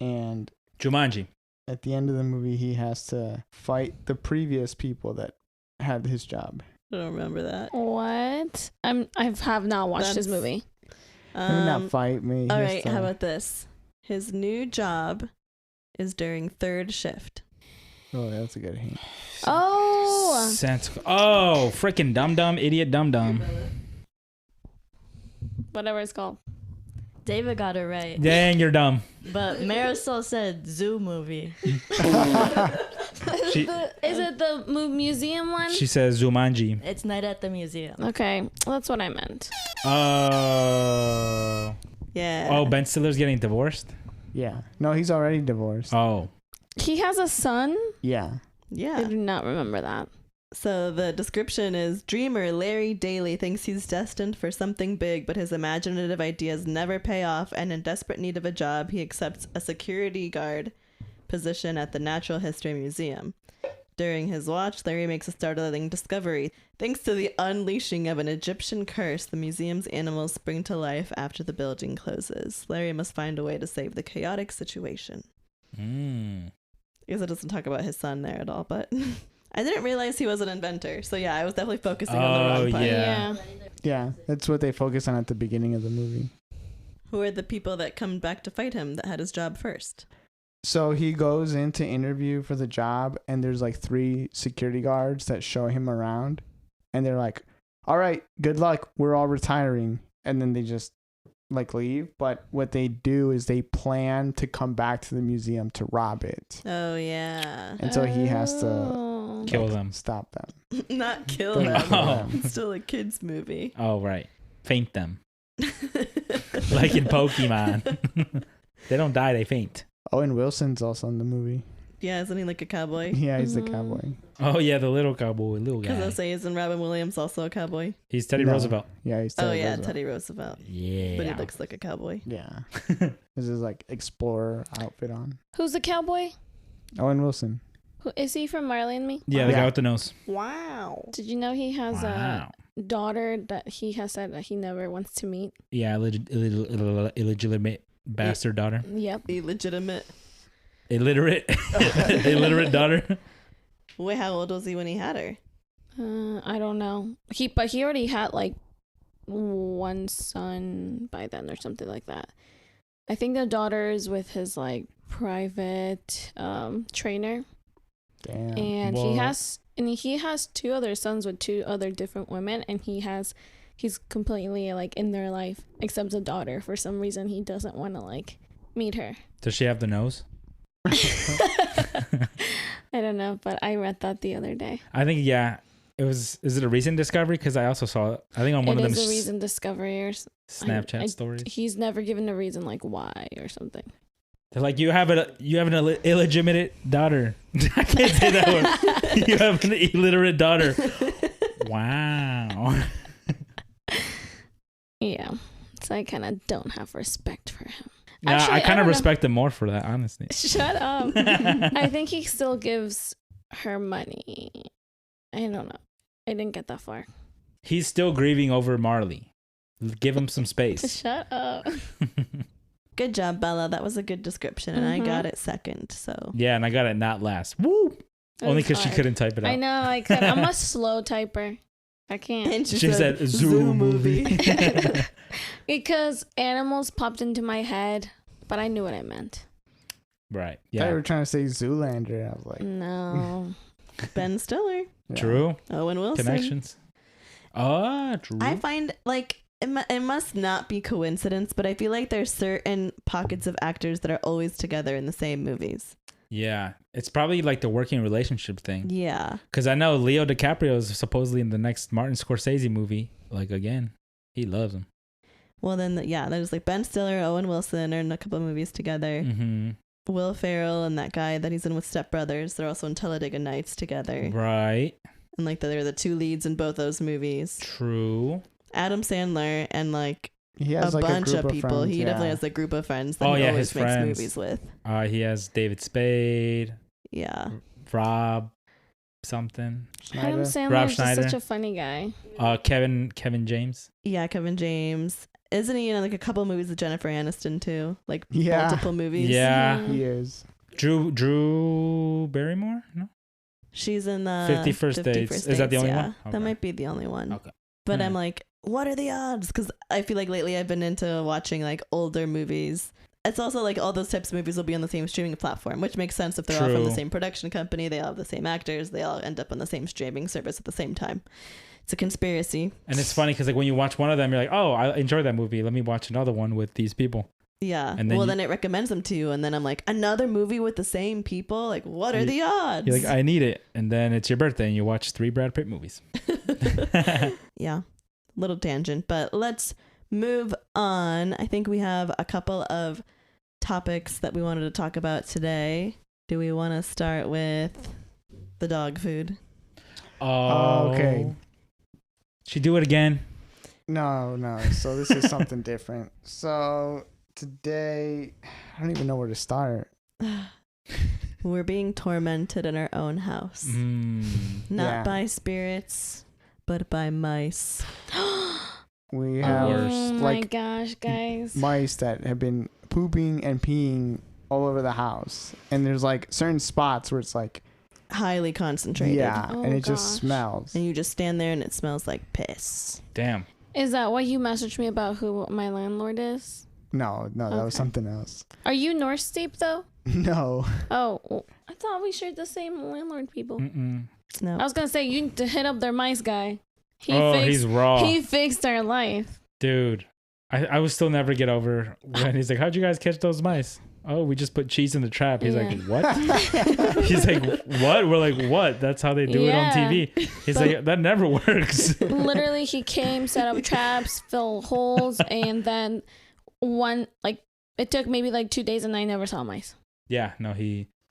C: and
D: Jumanji.
C: at the end of the movie, he has to fight the previous people that had his job.
A: I don't remember that.
B: What? I have not watched this
A: That's-
B: movie.
C: Maybe not fight me.
A: All right, how about this? His new job is during third shift.
C: Oh, that's a good hint.
B: Oh,
D: Oh, freaking dum-dum, idiot dum-dum.
B: whatever it's called.
E: David got it right.
D: Dang, you're dumb.
E: But Marisol said zoo movie.
B: Is it the museum one?
D: She says Jumanji.
E: It's Night at the Museum.
B: Okay, that's what I meant.
D: Oh.
A: Yeah.
D: Oh, Ben Stiller's getting divorced?
C: Yeah. No, he's already divorced.
D: Oh.
B: He has a son?
C: Yeah.
B: I
A: Yeah.
B: do not remember that.
A: So the description is dreamer Larry Daly thinks he's destined for something big, but his imaginative ideas never pay off, and in desperate need of a job, he accepts a security guard position at the Natural History Museum. During his watch, Larry makes a startling discovery. Thanks to the unleashing of an Egyptian curse, the museum's animals spring to life after the building closes. Larry must find a way to save the chaotic situation.
D: Mm.
A: I guess it doesn't talk about his son there at all, but I didn't realize he was an inventor. So yeah, I was definitely focusing on the wrong part.
D: yeah.
C: Yeah. That's what they focus on at the beginning of the movie.
A: Who are the people that come back to fight him that had his job first?
C: So he goes in to interview for the job, and there's like 3 security guards that show him around. And they're like, all right, good luck. We're all retiring. And then they just like leave. But what they do is they plan to come back to the museum to rob it.
A: Oh, yeah.
C: And so he has to
B: Oh.
D: Kill them.
C: stop them.
A: Not kill
C: Don't
A: them.
C: kill them.
A: It's still a kid's movie.
D: Oh, right. Faint them. Like in Pokemon. They don't die, they faint.
C: Owen Wilson's also in the movie.
A: Yeah, isn't he like a cowboy?
C: Yeah, he's the cowboy.
D: Oh, yeah, the little cowboy, little
A: Because I'll
D: guy.
A: say, isn't Robin Williams also a cowboy?
D: He's Teddy
C: No.
D: Roosevelt.
C: Yeah, he's
A: Oh,
C: Teddy
A: yeah,
C: Roosevelt.
A: Teddy Roosevelt.
D: Yeah.
A: But he looks like a cowboy.
C: Yeah. This is like explorer outfit on.
B: Who's the cowboy?
C: Owen Wilson.
B: Who is he from Marley and Me?
D: Yeah, the
C: Yeah.
D: guy with the nose.
A: Wow.
B: Did you know he has
D: Wow.
B: a daughter that he has said that he never wants to meet?
D: Yeah, illegitimate bastard daughter.
B: Yep.
A: Illegitimate.
D: Illiterate. Illiterate daughter.
A: Wait, how old was he when he had her?
B: I don't know. But he already had like one son by then or something like that. I think the daughter is with his like private trainer,
C: Damn.
B: and
D: Whoa.
B: he has 2 other sons with 2 other different women, and he's completely like in their life except the daughter. For some reason, he doesn't want to like meet her.
D: Does she have the nose?
B: I don't know, but I read that the other day.
D: I think, yeah. Is it a recent discovery? Because I also saw it. I think on one
B: It
D: of them
B: is a recent discovery, or
D: Snapchat stories.
B: he's never given a reason like why or something.
D: They're like, you have an illegitimate daughter. I can't say that word. You have an illiterate daughter. Wow.
B: Yeah. So I kind of don't have respect for him.
D: Yeah,
B: Actually,
D: I kind
B: don't
D: of
B: know.
D: respect him more for that, honestly.
B: Shut up. I think he still gives her money. I don't know. I didn't get that far.
D: He's still grieving over Marley. Give him some space.
B: Shut up.
A: Good job, Bella. That was a good description, and I got it second. So
D: Yeah, and I got it not last. Woo!
B: It
D: Only
B: was
D: because she
B: hard.
D: couldn't type it out.
B: I know. I could. I'm a slow typer. I can't.
A: and
D: She said zoo movie.
B: Because animals popped into my head, but I knew what I meant.
D: Right.
C: I thought
D: Yeah.
C: you were trying to say Zoolander. I was like,
B: No.
A: Ben Stiller,
C: yeah.
D: True.
A: Owen Wilson.
D: Connections. Ah, true.
A: I find like it must not be coincidence, but I feel like there's certain pockets of actors that are always together in the same movies.
D: Yeah. It's probably like the working relationship thing.
A: Yeah.
D: Because I know Leo DiCaprio is supposedly in the next Martin Scorsese movie. Like, again, he loves him.
A: Well, then, there's like Ben Stiller, Owen Wilson are in a couple of movies together.
D: Mm-hmm.
A: Will Ferrell and that guy that he's in with Step Brothers, they're also in Talladega Nights together.
D: Right.
A: And like they're the two leads in both those movies.
D: True.
A: Adam Sandler and like
C: He
A: a
C: has like
A: bunch
C: a group
A: of people.
C: friends,
A: He
C: yeah.
A: definitely has a group of friends that
D: Oh,
A: he
D: yeah,
A: always
D: his
A: makes
D: friends.
A: movies with.
D: He has David Spade,
A: Yeah.
D: Rob something,
B: Adam
C: Schneider.
B: Sandler is just
D: Schneider.
B: such a funny guy.
D: Kevin James.
A: Yeah, Kevin James. Isn't he in like a couple of movies with Jennifer Aniston too? Like
C: Yeah.
A: multiple movies.
D: Yeah.
B: Mhm.
C: He is.
D: Drew Barrymore? No.
A: She's in the
D: 50 First Dates. Is that the only
A: yeah.
D: one?
A: That
D: Okay.
A: might be the only one.
D: Okay.
A: But I'm
D: Hmm.
A: like, what are the odds? Because I feel like lately I've been into watching like older movies. It's also like all those types of movies will be on the same streaming platform, which makes sense if they're all from the
D: True.
A: same production company. They all have the same actors. They all end up on the same streaming service at the same time. It's a conspiracy.
D: And it's funny because like when you watch one of them, you're like, oh, I enjoyed that movie. Let me watch another one with these people.
A: Yeah.
D: And then
A: well,
D: you-
A: then it recommends them to you. And then I'm like, another movie with the same people? Like, what are
D: You-
A: the odds?
D: You're like, I need it. And then it's your birthday and you watch 3 Brad Pitt movies.
A: Yeah. Little tangent, but let's move on. I think we have a couple of topics that we wanted to talk about today. Do we want to start with the dog food?
D: Oh,
C: okay.
D: She do it again.
C: No. So this is something different. So today, I don't even know where to start.
A: We're being tormented in our own house. Not
C: Yeah.
A: by spirits, but by mice.
C: We have
D: worst.
B: Oh my
C: like
B: gosh, guys.
C: mice that have been pooping and peeing all over the house, and there's like certain spots where it's like,
A: Highly concentrated.
C: yeah,
B: Oh,
C: and it just
B: gosh.
C: smells.
A: And you just stand there and it smells like piss.
D: Damn.
B: Is that why you messaged me about who my landlord is?
C: No, that was
B: Okay.
C: something else.
B: Are you North Steep though?
C: No.
B: Oh, well, I thought we shared the same landlord people.
D: Mm-mm.
A: No.
B: I was gonna say you need to hit up their mice guy.
D: He's raw.
B: He fixed our life.
D: Dude, I will still never get over when he's like, how'd you guys catch those mice? Oh, we just put cheese in the trap. He's like,
B: Yeah.
D: what? He's like, what? We're like, what? That's how they do it on
B: Yeah.
D: TV. He's
B: But-
D: like, that never works.
B: Literally, he came, set up traps, fill holes, and then it took maybe like 2 days, and I never saw mice
D: Yeah, no,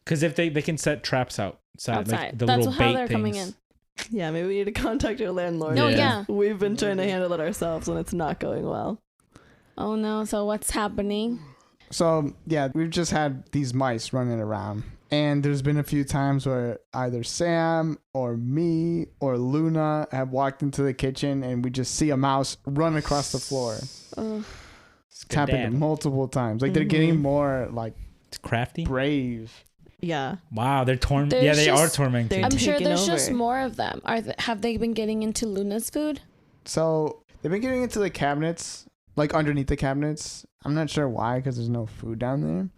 D: because if they can set traps outside. Like
B: outside.
D: the
B: That's
D: little
B: how
D: bait
B: they're coming
D: things.
B: in.
A: Yeah, maybe we need to contact your landlord.
B: No,
D: Yeah.
B: yeah.
A: We've been trying to handle it ourselves and it's not going well.
B: Oh no! So what's happening?
C: So yeah, we've just had these mice running around, and there's been a few times where either Sam or me or Luna have walked into the kitchen, and we just see a mouse run across the floor.
B: Ugh.
C: It's happened
D: Damn.
C: multiple times. Like they're getting
A: Mhm.
C: more like
D: It's crafty.
C: brave.
A: Yeah.
D: Wow, they're torn.
B: There's
D: Yeah, they are
B: just-
D: tormenting.
A: they're-
B: I'm sure
A: taking
B: there's just
A: over.
B: more of them. Have they been getting into Luna's food?
C: So they've been getting into the cabinets, like underneath the cabinets. I'm not sure why, because there's no food down there.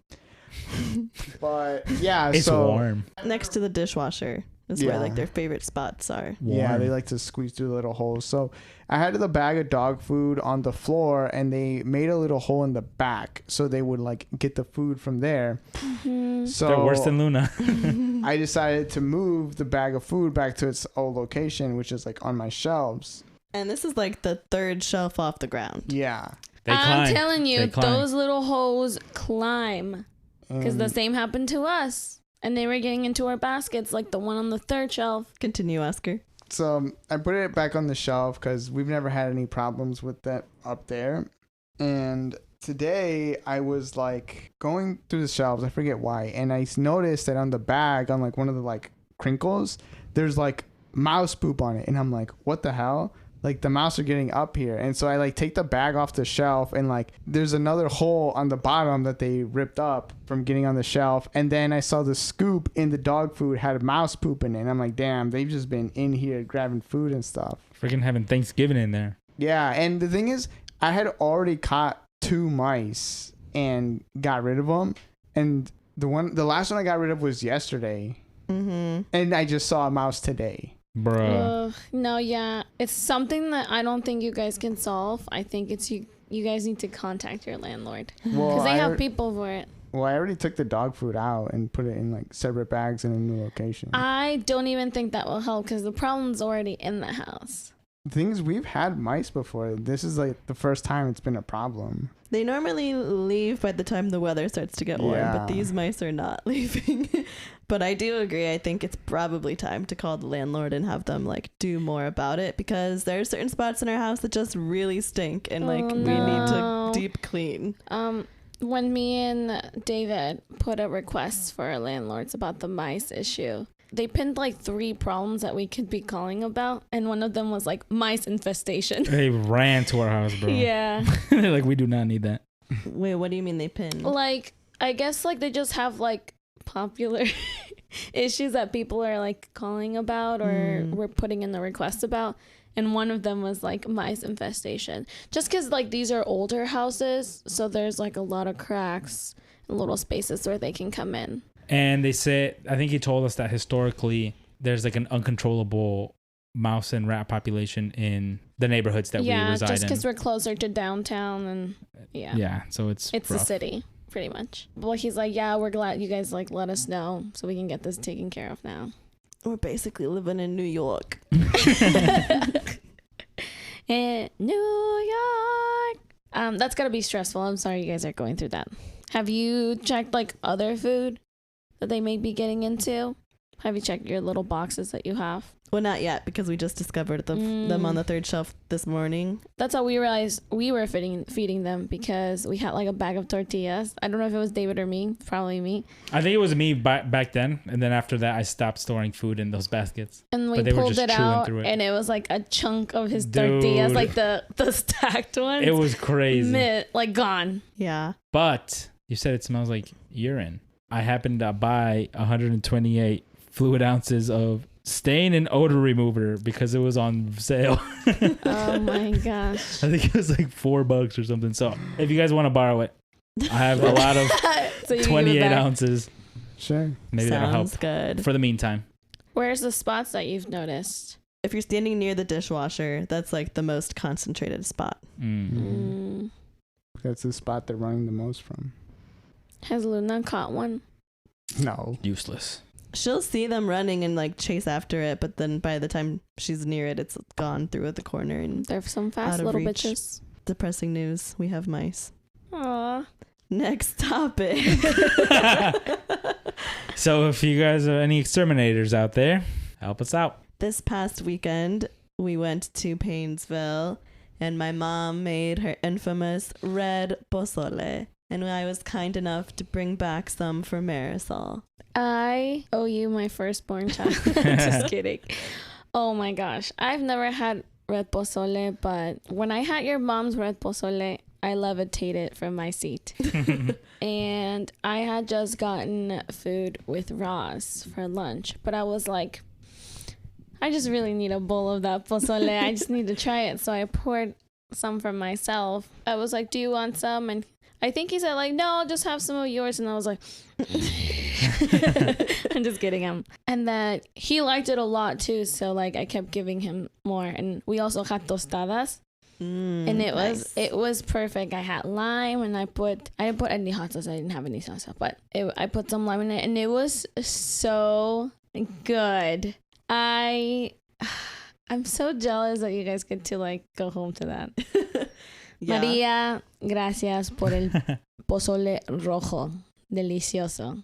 C: But yeah,
D: It's
C: so
D: warm.
A: Next to the dishwasher is where
C: Yeah.
A: like their favorite spots are.
C: yeah,
D: Warm.
C: they like to squeeze through the little holes. So I had the bag of dog food on the floor, and they made a little hole in the back so they would like get the food from there. So
D: They're worse than Luna.
C: I decided to move the bag of food back to its old location, which is like on my shelves.
A: And this is like the third shelf off the ground.
C: Yeah.
D: They climb.
B: I'm telling
D: They
B: you,
D: climb.
B: those little hoes climb. Because the
C: And
B: same happened to us. And they were getting into our baskets, like the one on the third shelf.
A: Continue, Oscar.
C: So I put it back on the shelf because we've never had any problems with that up there. And today I was like going through the shelves, I forget why, and I noticed that on the bag, on like one of the like crinkles, there's like mouse poop on it. And I'm like, what the hell? Like the mouse are getting up here. And so I like take the bag off the shelf and like there's another hole on the bottom that they ripped up from getting on the shelf. And then I saw the scoop in the dog food had mouse poop in it. And I'm like, damn, they've just been in here grabbing food and stuff.
D: Freaking having Thanksgiving in there.
C: Yeah. And the thing is, I had already caught 2 mice and got rid of them. And the last one I got rid of was yesterday.
A: Mm-hmm.
C: And I just saw a mouse today.
D: Bruh.
B: No, yeah. It's something that I don't think you guys can solve. I think it's you guys need to contact your landlord.
C: Well,
B: Because they have people for it.
C: Well, I already took the dog food out and put it in like separate bags in a new location.
B: I don't even think that will help because the problem's already in the house.
C: The thing is, we've had mice before. This is like the first time it's been a problem.
A: They normally leave by the time the weather starts to get warm,
C: Yeah.
A: but these mice are not leaving. But I do agree. I think it's probably time to call the landlord and have them like do more about it because there are certain spots in our house that just really stink and like we need to deep clean.
B: When me and David put a request for our landlords about the mice issue, they pinned like 3 problems that we could be calling about, and one of them was like mice infestation.
D: They ran to our house, bro.
B: Yeah.
D: They're like, we do not need that.
A: Wait, what do you mean they pinned?
B: Like, I guess like they just have like popular issues that people are like calling about or we're putting in the request about. And one of them was like mice infestation. Just because like these are older houses, so there's like a lot of cracks and little spaces where they can come in.
D: And they said, I think he told us that historically there's like an uncontrollable mouse and rat population in the neighborhoods that we reside in.
B: Yeah, just because we're closer to downtown and
D: Yeah, so it's
B: rough. The city, pretty much. Well, he's like, yeah, we're glad you guys like let us know so we can get this taken care of now.
A: We're basically living in New York.
B: In New York. That's gotta be stressful. I'm sorry you guys are going through that. Have you checked like other food that they may be getting into? Have you checked your little boxes that you have?
A: Well, not yet because we just discovered them on the 3rd shelf this morning.
B: That's how we realized we were feeding them because we had like a bag of tortillas. I don't know if it was David or me. Probably me.
D: I think it was me back then. And then after that, I stopped storing food in those baskets.
B: And we pulled it out and it was like a chunk of his tortillas, like the stacked ones.
D: It was crazy.
B: Like gone.
A: Yeah.
D: But you said it smells like urine. I happened to buy 128 fluid ounces of stain and odor remover because it was on sale.
B: Oh my gosh.
D: I think it was like $4 or something. So if you guys want to borrow it, I have a lot of 28 ounces.
C: Sure.
D: Maybe that'll help.
A: Sounds good.
D: For the meantime.
B: Where's the spots that you've noticed?
A: If you're standing near the dishwasher, that's like the most concentrated spot.
C: That's the spot they're running the most from.
B: Has Luna caught one?
C: No.
D: Useless.
A: She'll see them running and like chase after it, but then by the time she's near it, it's gone through at the corner and
B: They're some fast little bitches.
A: Depressing news. We have mice.
B: Aw.
A: Next topic.
D: So if you guys are any exterminators out there, help us out.
A: This past weekend, we went to Painesville and my mom made her infamous red posole. And I was kind enough to bring back some for Marisol.
B: I owe you my firstborn child. Just kidding. Oh my gosh. I've never had red pozole, but when I had your mom's red pozole, I levitated from my seat. And I had just gotten food with Ross for lunch, but I was like, I just really need a bowl of that pozole. I just need to try it. So I poured some for myself. I was like, do you want some? And I think he said like, no, I'll just have some of yours. And I was like, I'm just kidding him. And then he liked it a lot too. So like I kept giving him more. And we also had tostadas. And it was perfect. I had lime and I didn't put any hot sauce. I didn't have any salsa, but I put some lime in it and it was so good. I'm so jealous that you guys get to like go home to that. Yeah. Maria, gracias por el pozole rojo. Delicioso.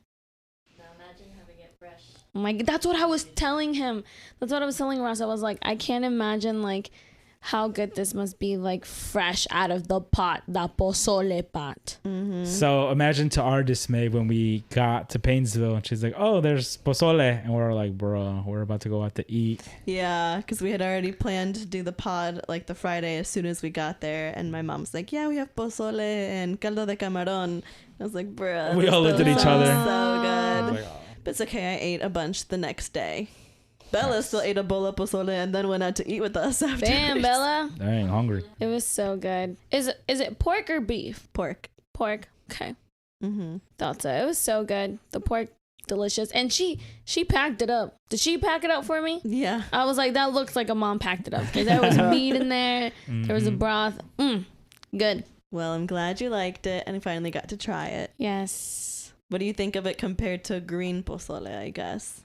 E: Now imagine having it fresh.
B: That's what I was telling him. That's what I was telling Ross. I was like, I can't imagine like how good this must be, like fresh out of the pot, the posole pot.
A: Mm-hmm.
D: So imagine to our dismay when we got to Painesville and she's like, oh, there's posole. And we're like, bro, we're about to go out to eat.
A: Yeah, because we had already planned to do the pod like the Friday as soon as we got there. And my mom's like, yeah, we have pozole and caldo de camarón. I was like, bruh.
D: We all looked at each other.
A: So good.
D: I was like, oh.
A: But it's okay. I ate a bunch the next day. Bella still ate a bowl of pozole and then went out to eat with us after.
B: Damn, Bella.
D: Dang, hungry.
B: It was so good. Is it pork or beef?
A: Pork.
B: Pork. Okay.
A: Mm-hmm.
B: Thought so. It was so good. The pork, delicious. And she packed it up. Did she pack it up for me?
A: Yeah.
B: I was like, that looks like a mom packed it up. Because there was meat in there. There was a broth. Good.
A: Well, I'm glad you liked it and I finally got to try it.
B: Yes.
A: What do you think of it compared to green pozole, I guess?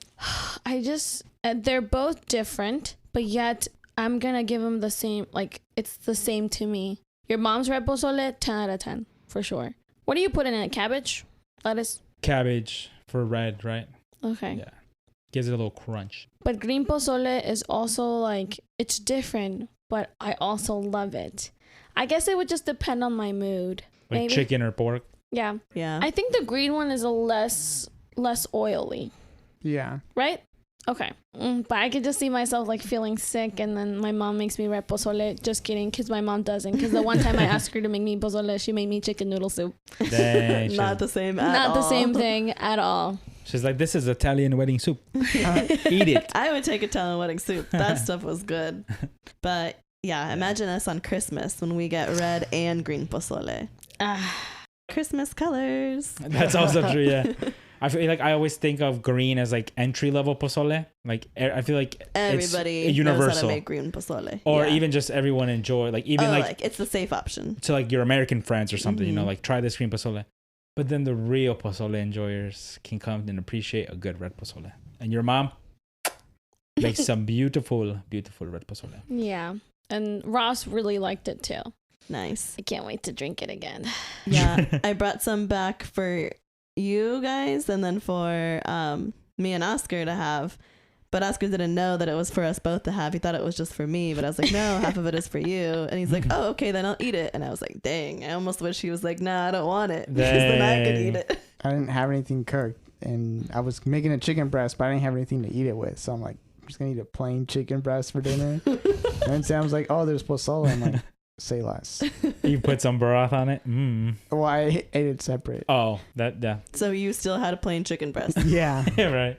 B: They're both different, but yet I'm going to give them the same, like, it's the same to me. Your mom's red pozole, 10 out of 10, for sure. What do you put in it? Cabbage? Lettuce?
D: Cabbage for red, right?
B: Okay.
D: Yeah. Gives it a little crunch.
B: But green pozole is also, like, it's different, but I also love it. I guess it would just depend on my mood.
D: Like
B: maybe.
D: chicken or pork.
A: Yeah.
B: I think the green one is a less oily.
C: Yeah.
B: Right? Okay. But I could just see myself like feeling sick and then my mom makes me red pozole. Just kidding, because my mom doesn't. Because the one time I asked her to make me pozole, she made me chicken noodle soup.
D: Dang,
A: Not the same at all.
B: Not the same thing at all.
D: she's like, this is Italian wedding soup. Eat it.
A: I would take Italian wedding soup. That stuff was good. But yeah, imagine us on Christmas when we get red and green pozole. Christmas colors.
D: That's also true, yeah. I feel like I always think of green as like entry level pozole. Like I feel like
A: Everybody
D: it's universal.
A: knows how to make green pozole.
D: Or
A: Yeah.
D: even just everyone enjoy. Like even like
A: it's the safe option.
D: to like your American friends or something, you know,
A: Mhm.
D: like try this green pozole. But then the real pozole enjoyers can come and appreciate a good red pozole. And your mom makes some beautiful, beautiful red pozole.
B: Yeah. And Ross really liked it too.
A: Nice.
B: I can't wait to drink it again.
A: Yeah, I brought some back for you guys and then for me and Oscar to have. But Oscar didn't know that it was for us both to have. He thought it was just for me, but I was like, no, half of it is for you. And he's like, oh, okay, then I'll eat it. And I was like, dang, I almost wish he was like, nah, I don't want it. Because then I could eat it.
C: I didn't have anything cooked, and I was making a chicken breast, but I didn't have anything to eat it with. So I'm like, I'm just gonna eat a plain chicken breast for dinner. And then Sam's like, oh, there's pozole. I'm like, say less.
D: You put some broth on it.
C: Well, I ate it separate.
D: Oh, yeah.
A: So you still had a plain chicken breast.
C: Yeah.
D: Right.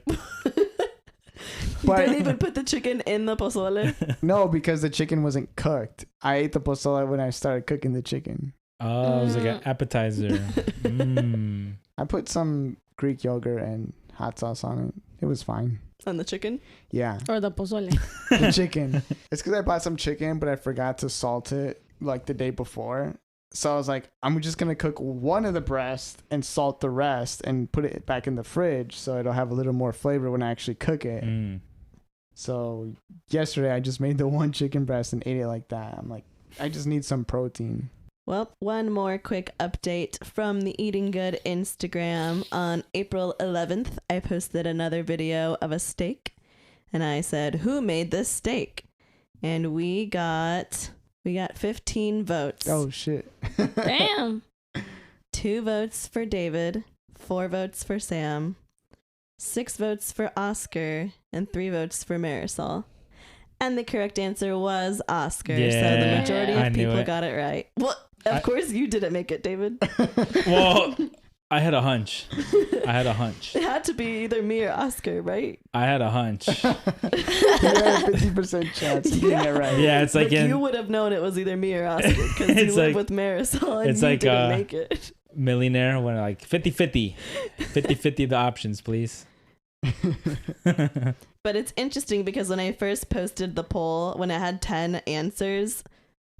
A: You
C: But-
A: didn't even put the chicken in the pozole.
C: No, because the chicken wasn't cooked. I ate the pozole when I started cooking the chicken.
D: Oh, it was like an appetizer.
C: I put some Greek yogurt and hot sauce on it. It was fine.
A: On the chicken.
C: Yeah.
B: Or the pozole.
C: The chicken. It's because I bought some chicken, but I forgot to salt it like the day before. So I was like, I'm just going to cook one of the breasts and salt the rest and put it back in the fridge so it'll have a little more flavor when I actually cook it. So yesterday I just made the one chicken breast and ate it like that. I'm like, I just need some protein.
A: Well, one more quick update from the Eating Good Instagram. On April 11th, I posted another video of a steak. And I said, who made this steak? And we got 15 votes.
C: Oh, shit.
B: Damn.
A: 2 votes for David, 4 votes for Sam, 6 votes for Oscar, and 3 votes for Marisol. And the correct answer was Oscar. So the
D: Yeah,
A: majority
D: I
A: of
D: knew
A: people
D: it.
A: got it right. Well, of course you didn't make it, David.
D: Well, I had a hunch.
A: It had to be either me or Oscar, right?
D: I had a hunch.
C: You had a 50% chance of getting it right.
D: Yeah, it's like
A: you would have known it was either me or Oscar because you
D: It's
A: live
D: like-
A: with Marisol and
D: it's
A: you
D: like,
A: didn't make it.
D: Millionaire when like 50-50. 50-50 the options, please.
A: But it's interesting because when I first posted the poll, when it had 10 answers,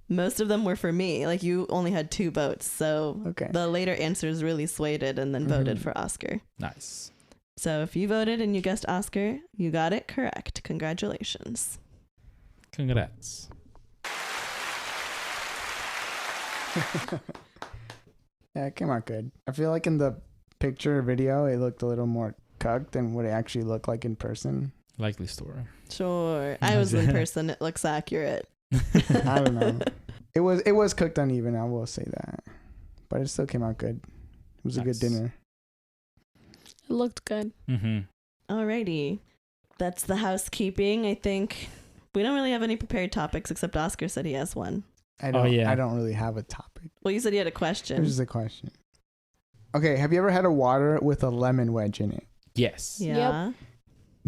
A: most of them were for me. Like you only had 2 votes. So
C: Okay.
A: the later answers really swayed it and then voted for Oscar.
D: Nice.
A: So if you voted and you guessed Oscar, you got it correct. Congratulations.
D: Congrats.
C: Yeah, it came out good. I feel like in the picture video, it looked a little more cooked and what it actually looked like in person.
D: Likely story.
A: Sure. I was in person. It looks accurate.
C: I don't know. It was cooked uneven, I will say that. But it still came out good. It was a good dinner.
B: It looked good.
D: Mm-hmm.
A: Alrighty. That's the housekeeping. I think we don't really have any prepared topics except Oscar said he has one.
C: I don't really have a topic.
A: Well, you said you had a
C: It
A: question.
C: was just a question. Okay, have you ever had a water with a lemon wedge in it?
D: Yes.
A: Yeah.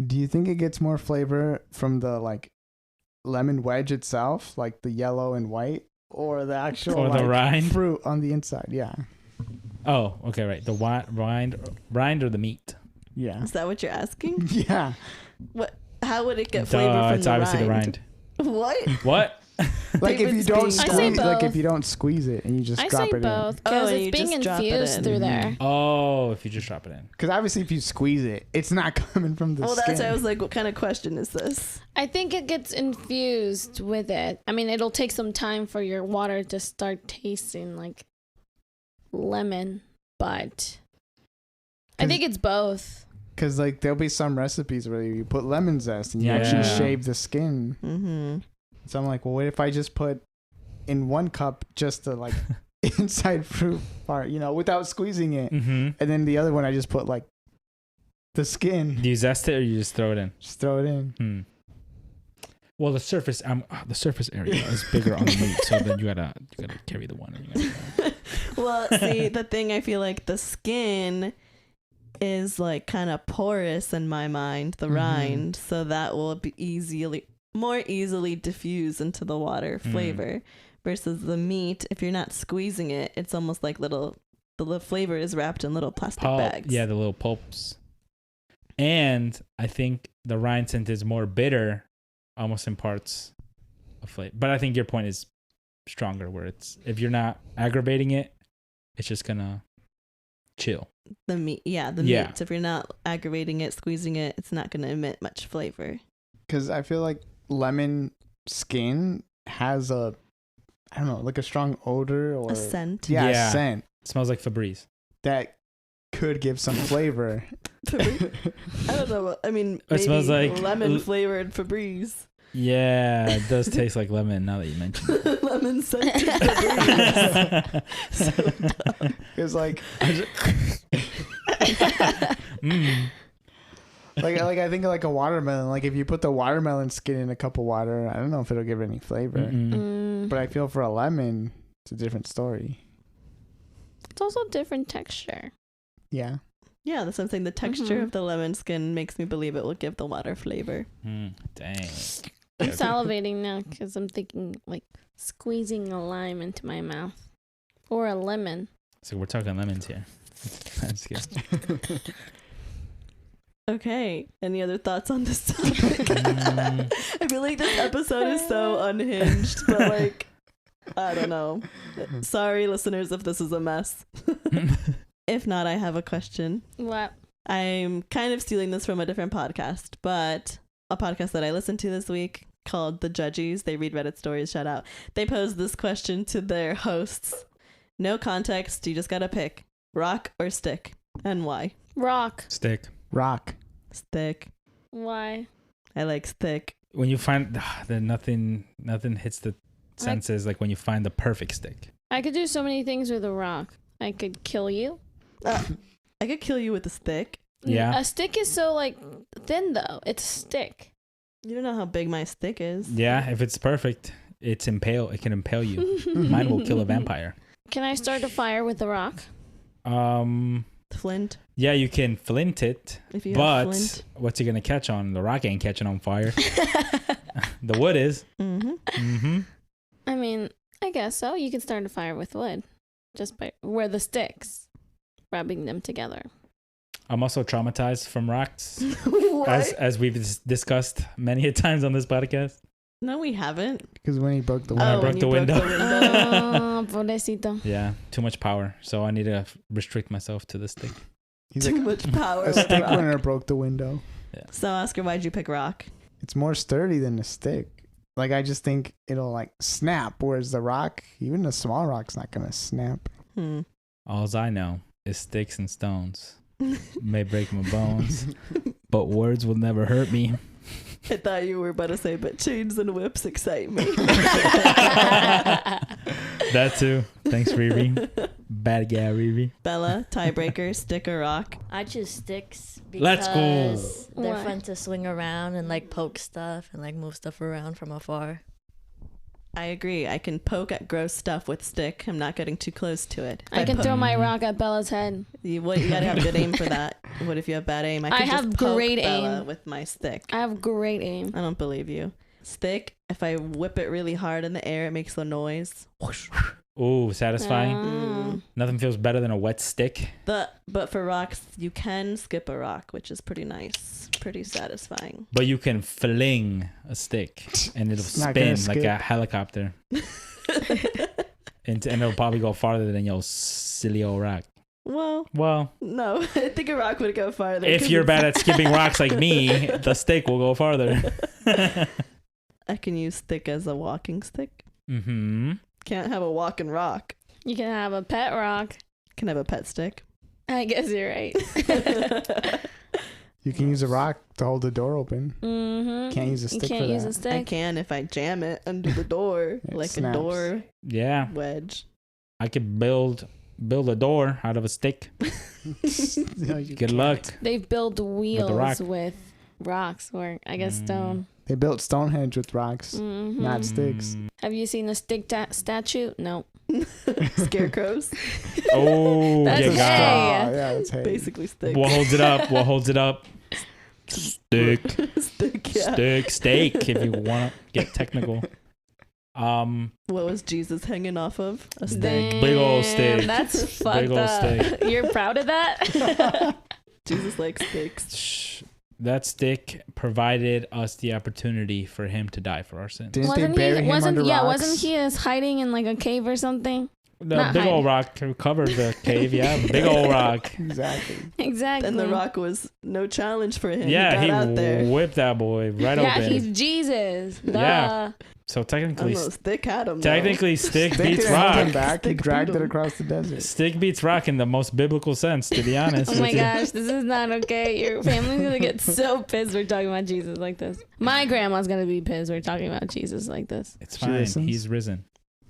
C: Do you think it gets more flavor from the like lemon wedge itself, like the yellow and white, or the actual
D: Or the rind?
C: fruit on the inside? Yeah.
D: Oh, okay, right. The rind or the meat?
C: Yeah.
A: Is that what you're asking?
C: Yeah.
A: What? How would it get flavor from
D: it's
A: the
D: obviously
A: rind?
D: the rind.
A: What?
D: What?
C: Like if you
A: David's
C: don't
A: being
C: squeeze,
B: dumb. I say
C: like
B: both.
C: if you don't squeeze it and you just
B: I
C: drop
B: say
C: it
B: both
A: Oh,
B: because
A: and you
B: it's being
A: just drop it
B: infused
A: in.
B: through there.
D: Oh, if you just drop it in.
C: Because obviously if you squeeze it, it's not coming from the
A: Well,
C: skin.
A: that's why I was like, what kind of question is this?
B: I think it gets infused with it. I mean, it'll take some time for your water to start tasting like lemon, but I think it's both.
C: Because like there'll be some recipes where you put lemon zest and you
D: Yeah.
C: actually shave the skin.
A: Mm-hmm.
C: So I'm like, well, what if I just put in one cup just the like inside fruit part, without squeezing it,
D: Mm-hmm.
C: and then the other one I just put like the skin,
D: Do you zest it or you just throw it in?
C: just throw it in.
D: Well, the surface area is bigger on the meat, so then you gotta carry the one. And you gotta
A: Well, see, the thing I feel like the skin is like kind of porous in my mind, the
C: Mhm.
A: rind, so that will be more easily diffuse into the water flavor versus the meat. If you're not squeezing it, it's almost like the little flavor is wrapped in little plastic bags.
D: Yeah, the little pulps. And I think the rind scent is more bitter, almost imparts a flavor. But I think your point is stronger, where it's if you're not aggravating it, it's just gonna chill.
A: The meat,
D: Yeah.
A: meat. If you're not aggravating it, squeezing it, it's not going to emit much flavor.
C: Because I feel like lemon skin has a, I don't know, like a strong odor or
A: A scent.
C: Yeah,
D: Yeah.
C: a scent
D: It smells like Febreze.
C: that could give some flavor.
A: I don't know. I mean,
D: It smells
A: maybe
D: like
A: lemon flavored Febreze.
D: Yeah, it does taste like lemon now that you mention it.
A: Lemon scented Febreze.
C: It's like, like I think like a watermelon. Like if you put the watermelon skin in a cup of water, I don't know if it'll give it any flavor.
D: Mm-mm.
C: But I feel for a lemon, it's a different story.
B: It's also a different texture.
C: Yeah.
A: Yeah, that's something. The texture
B: Mhm.
A: of the lemon skin makes me believe it will give the water flavor.
D: Dang.
B: I'm salivating now because I'm thinking like squeezing a lime into my mouth or a lemon.
D: So we're talking lemons here. That's good.
A: Okay. Any other thoughts on this topic? I feel like this episode is so unhinged, but like, I don't know. Sorry, listeners, if this is a mess. If not, I have a question.
B: What?
A: I'm kind of stealing this from a different podcast, but a podcast that I listened to this week called The Judgies. They read Reddit stories, shout out. They posed this question to their hosts. No context, you just gotta pick rock or stick, and why?
B: Rock.
D: Stick.
C: Rock.
A: Stick.
B: Why?
A: I like stick.
D: When you find then nothing hits the senses like when you find the perfect stick.
B: I could do so many things with a rock. I could kill you.
A: I could kill you with a stick.
D: Yeah.
B: A stick is so like thin though. It's a stick.
A: You don't know how big my stick is.
D: Yeah, if it's perfect, it can impale you. Mine will kill a vampire.
B: Can I start a fire with a rock?
A: Flint.
D: Yeah, you can flint it,
A: If you have
D: but
A: flint.
D: what's it gonna catch on? The rock ain't catching on fire. The wood is.
A: Mm-hmm.
B: I mean, I guess so. You can start a fire with wood. Just by where the sticks, rubbing them together.
D: I'm also traumatized from rocks,
A: What?
D: as we've discussed many a times on this podcast.
A: No, we haven't.
C: Because when he broke the
D: When I
C: window.
D: broke
A: when
D: the
A: you
D: window.
B: Oh, pobrecito.
D: Yeah, too much power. So I need to restrict myself to the stick.
C: He's
A: Too
C: like,
A: much power.
C: a
A: with
C: stick
A: rock.
C: winner broke the window.
A: So, Oscar, why'd you pick rock?
C: It's more sturdy than a stick. Like I just think it'll like snap, whereas the rock, even a small rock's not gonna snap.
A: Hmm.
D: Alls I know is sticks and stones. may break my bones, but words will never hurt me.
A: I thought you were about to say, but chains and whips excite me.
D: That too. Thanks, Riri. Bad guy, Riri.
A: Bella, tiebreaker, stick or rock?
E: I choose sticks because
D: Let's go.
E: they're
B: Why?
E: fun to swing around and like poke stuff and like move stuff around from afar.
A: I agree. I can poke at gross stuff with stick. I'm not getting too close to it.
B: I can throw my rock at Bella's head.
A: You gotta have good aim for that. What if you have bad aim?
B: I
A: can
B: have
A: just poke
B: great
A: Bella
B: aim.
A: with my stick.
B: I have great aim.
A: I don't believe you. Stick, if I whip it really hard in the air, it makes a noise. Whoosh.
D: Ooh, satisfying.
B: Mm.
D: Nothing feels better than a wet stick.
A: But for rocks, you can skip a rock, which is pretty nice. Pretty satisfying.
D: But you can fling a stick and it'll
C: Not gonna
D: spin like
C: skip.
D: a helicopter. And it'll probably go farther than your silly old rock.
A: Well,
D: Well,
A: no. I think a rock would go farther.
D: if
A: 'cause
D: you're
A: it's-
D: bad at skipping rocks like me, the stick will go farther.
A: I can use stick as a walking stick.
D: Mm-hmm.
A: Can't have a walking rock.
B: You can have a pet rock.
A: Can have a pet stick.
B: I guess you're right.
C: You can use a rock to hold the door open.
B: Mm-hmm.
C: Can't use a stick
B: You can't
C: for
B: use
C: that.
B: a
A: I
B: stick.
A: can if I jam it under the door
C: It
A: like
C: snaps.
A: a door
D: Yeah,
A: wedge.
D: I could build a door out of a stick.
C: No, you
D: Good
C: can't.
D: luck.
B: They've built wheels
D: rock.
B: with rocks or I guess stone.
C: They built Stonehenge with rocks,
B: Mhm.
C: not sticks.
B: Have you seen the stick statue? No.
A: Scarecrows.
D: Oh,
B: That's
D: you
B: hay.
D: got
C: Oh, yeah, that's hay.
A: Basically stick.
D: What holds it up? What holds it up? Stick,
A: Stick, yeah.
D: stick, steak. If you want to get technical.
A: What was Jesus hanging off of? A stick.
B: Damn,
D: Big ol' steak.
B: That's fucked
D: Big ol'
B: up.
D: steak.
B: You're proud of that?
A: Jesus likes sticks.
D: Shh. That stick provided us the opportunity for him to die for our sins.
C: Didn't they bury him under rocks?
B: Wasn't he hiding in like a cave or something?
D: The
B: Not
D: big
B: hiding.
D: old rock covered the cave. Yeah, big old rock.
C: Exactly.
B: Exactly.
A: And the rock was no challenge for him.
D: Yeah,
A: he got out there.
D: whipped that boy right
B: yeah,
D: open.
B: he's Jesus. Duh.
D: Yeah. So
A: I
D: technically,
A: don't know, stick had him. though.
D: technically, stick
C: They
D: beats
C: didn't hold him
D: rock.
C: back. He
A: Stick
C: dragged
A: beat
C: it
A: him.
C: across the desert.
D: Stick beats rock in the most biblical sense, to be honest.
B: Oh my
D: with you.
B: gosh, this is not okay. Your family's gonna get so pissed we're talking about Jesus like this. My grandma's gonna be pissed we're talking about Jesus like this.
D: It's
C: She
D: fine.
C: listens.
D: He's risen.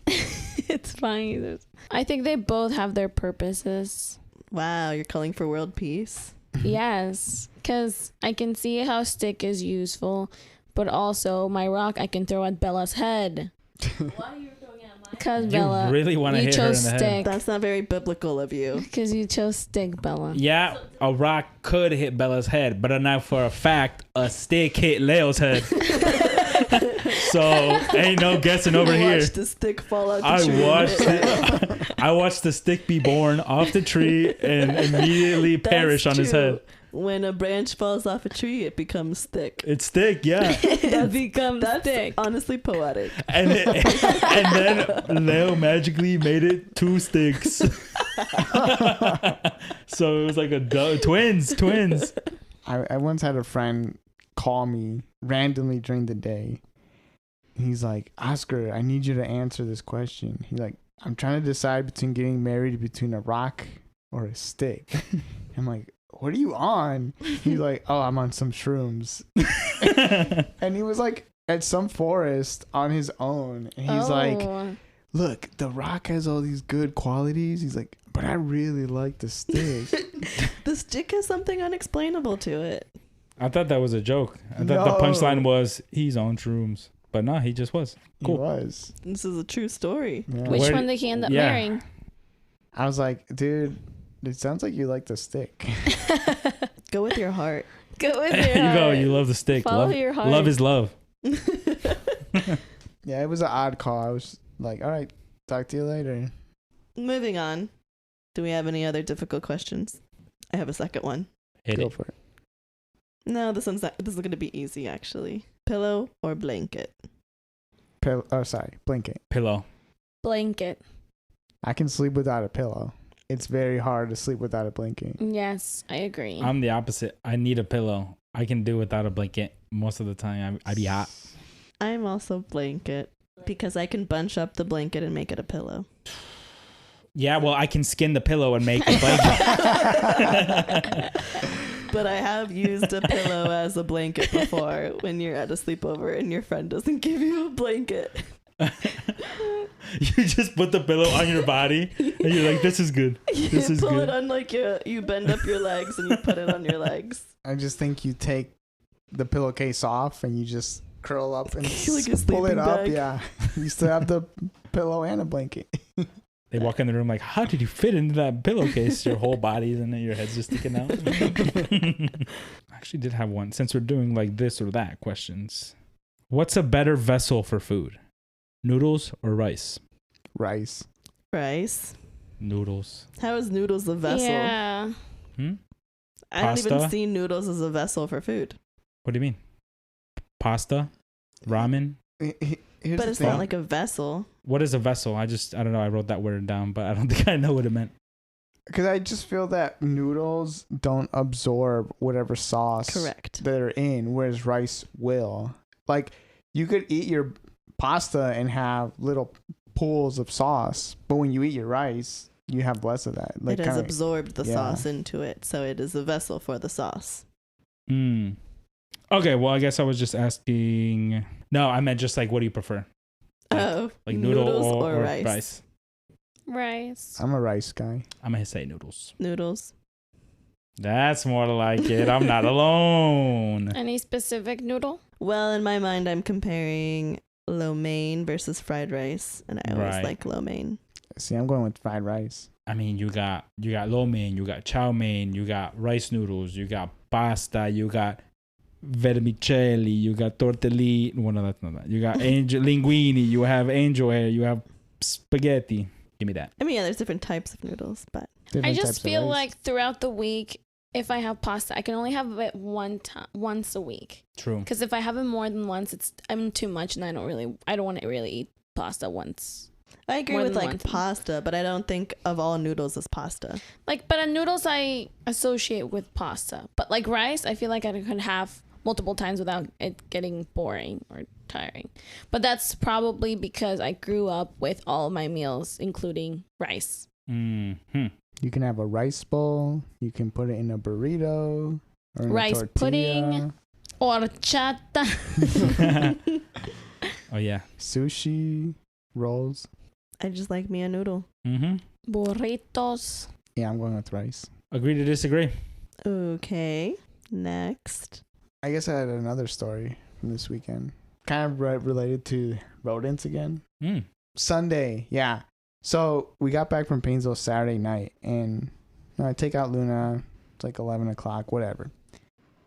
B: It's fine. I think they both have their purposes.
A: Wow, you're calling for world peace?
B: Yes, because I can see how stick is useful, but also my rock I can throw at Bella's head. Why are you throwing at my Because
D: You
B: Bella,
D: really want to
B: you
D: hit her in
B: chose
D: the head.
B: stick.
A: That's not very biblical of you.
B: Because you chose stick, Bella.
D: Yeah, a rock could hit Bella's head, but I know for a fact a stick hit Leo's head. So ain't no guessing over
A: You
D: here.
A: watched the stick fall out the
D: I
A: tree.
D: watched it. I watched the stick be born off the tree and immediately
A: That's
D: perish on his
A: true.
D: head.
A: When a branch falls off a tree, it becomes stick.
D: It's stick, yeah.
B: It becomes
A: That's
B: stick.
A: honestly poetic.
D: And then Leo magically made it 2 sticks. So it was like twins.
C: I once had a friend call me randomly during the day. He's like, Oscar, I need you to answer this question. He's like, I'm trying to decide between getting married between a rock or a stick. I'm like, what are you on? He's like, oh, I'm on some shrooms. And he was like at some forest on his own. And he's like,
B: Oh.
C: look, the rock has all these good qualities. He's like, but I really like the stick.
A: The stick has something unexplainable to it.
D: I thought that was a joke. I thought
C: No.
D: the punchline was he's on shrooms. But no, he just was. Cool.
C: He was.
A: This is a true story.
C: Yeah.
B: Which
D: Where-
B: one did he end up
D: yeah.
B: marrying?
C: I was like, dude, it sounds like you like the stick.
A: Go with your heart.
B: Go with your
D: You go.
B: heart.
D: You love the stick.
B: Follow
D: Love,
B: your heart.
D: love is love.
C: Yeah, it was an odd call. I was like, all right, talk to you later.
A: Moving on. Do we have any other difficult questions? I have a second one.
D: Hit
C: Go
D: it.
C: for it.
A: No, this is going to be easy actually. Pillow or blanket?
C: Blanket.
D: Pillow.
B: Blanket.
C: I can sleep without a pillow. It's very hard to sleep without a blanket.
B: Yes, I agree.
D: I'm the opposite. I need a pillow. I can do without a blanket most of the time. I be hot.
A: I'm also blanket because I can bunch up the blanket and make it a pillow.
D: Yeah, well, I can skin the pillow and make a blanket.
A: But I have used a pillow as a blanket before when you're at a sleepover and your friend doesn't give you a blanket.
D: You just put the pillow on your body and you're like, this is good. This is
A: pull
D: good.
A: it on like you bend up your legs and you put it on your legs.
C: I just think you take the pillowcase off and you just curl up and
A: Like a
C: pull it
A: sleeping
C: up.
A: bag.
C: Yeah, you still have the pillow and a blanket.
D: They walk in the room like, how did you fit into that pillowcase? Your whole body's in it, your head's just sticking out. I actually did have one. Since we're doing like this or that questions. What's a better vessel for food? Noodles or rice?
C: Rice.
A: Rice.
D: Noodles.
A: How is noodles a vessel?
B: Yeah.
A: I don't even
D: Pasta?
A: see noodles as a vessel for food.
D: What do you mean? Pasta? Ramen?
C: Here's
A: But
C: the
A: it's
C: thing.
A: not like a vessel.
D: What is a vessel? I don't know. I wrote that word down, but I don't think I know what it meant.
C: Because I just feel that noodles don't absorb whatever sauce
A: Correct.
C: they're in, whereas rice will. Like, you could eat your pasta and have little pools of sauce, but when you eat your rice, you have less of that. Like,
A: It has
C: kinda-
A: absorbed the
C: yeah.
A: sauce into it, so it is a vessel for the sauce.
D: Okay, well, I guess I was just asking. No, I meant just like, what do you prefer? Like noodle
A: noodles
D: or
A: rice?
B: Rice.
C: I'm a rice guy.
D: I'm going to say noodles.
A: Noodles.
D: That's more like it. I'm not alone.
B: Any specific noodle?
A: Well, in my mind, I'm comparing lo mein versus fried rice, and I always
D: Right.
A: like lo mein.
C: See, I'm going with fried rice.
D: I mean, you got lo mein, you got chow mein, you got rice noodles, you got pasta, you got vermicelli, you got tortellini. Well, no, that's not that. You got linguine, you have angel hair, you have spaghetti. Give me that.
A: I mean, yeah, there's different types of noodles, but
C: Different
B: I
C: types
B: just
C: of
B: feel
C: rice.
B: like throughout the week, if I have pasta, I can only have it once a week.
D: True.
B: Because if I have it more than once, I'm too much, and I don't want to really eat pasta once.
A: I agree
B: More
A: with
B: than
A: like
B: once.
A: pasta, but I don't think of all noodles as pasta.
B: But noodles I associate with pasta. But like rice, I feel like I could have multiple times without it getting boring or tiring. But that's probably because I grew up with all of my meals, including rice.
D: Mm-hmm.
C: You can have a rice bowl. You can put it in a burrito. Or in
B: Rice
C: a tortilla.
B: pudding. Horchata.
D: Oh, yeah.
C: Sushi. Rolls.
A: I just like me a noodle.
D: Mm-hmm.
B: Burritos.
C: Yeah, I'm going with rice.
D: Agree to disagree.
A: Okay, next.
C: I guess I had another story from this weekend. Kind of related to rodents again. Sunday, yeah. So we got back from Painesville Saturday night, and I take out Luna. It's like 11 o'clock, whatever.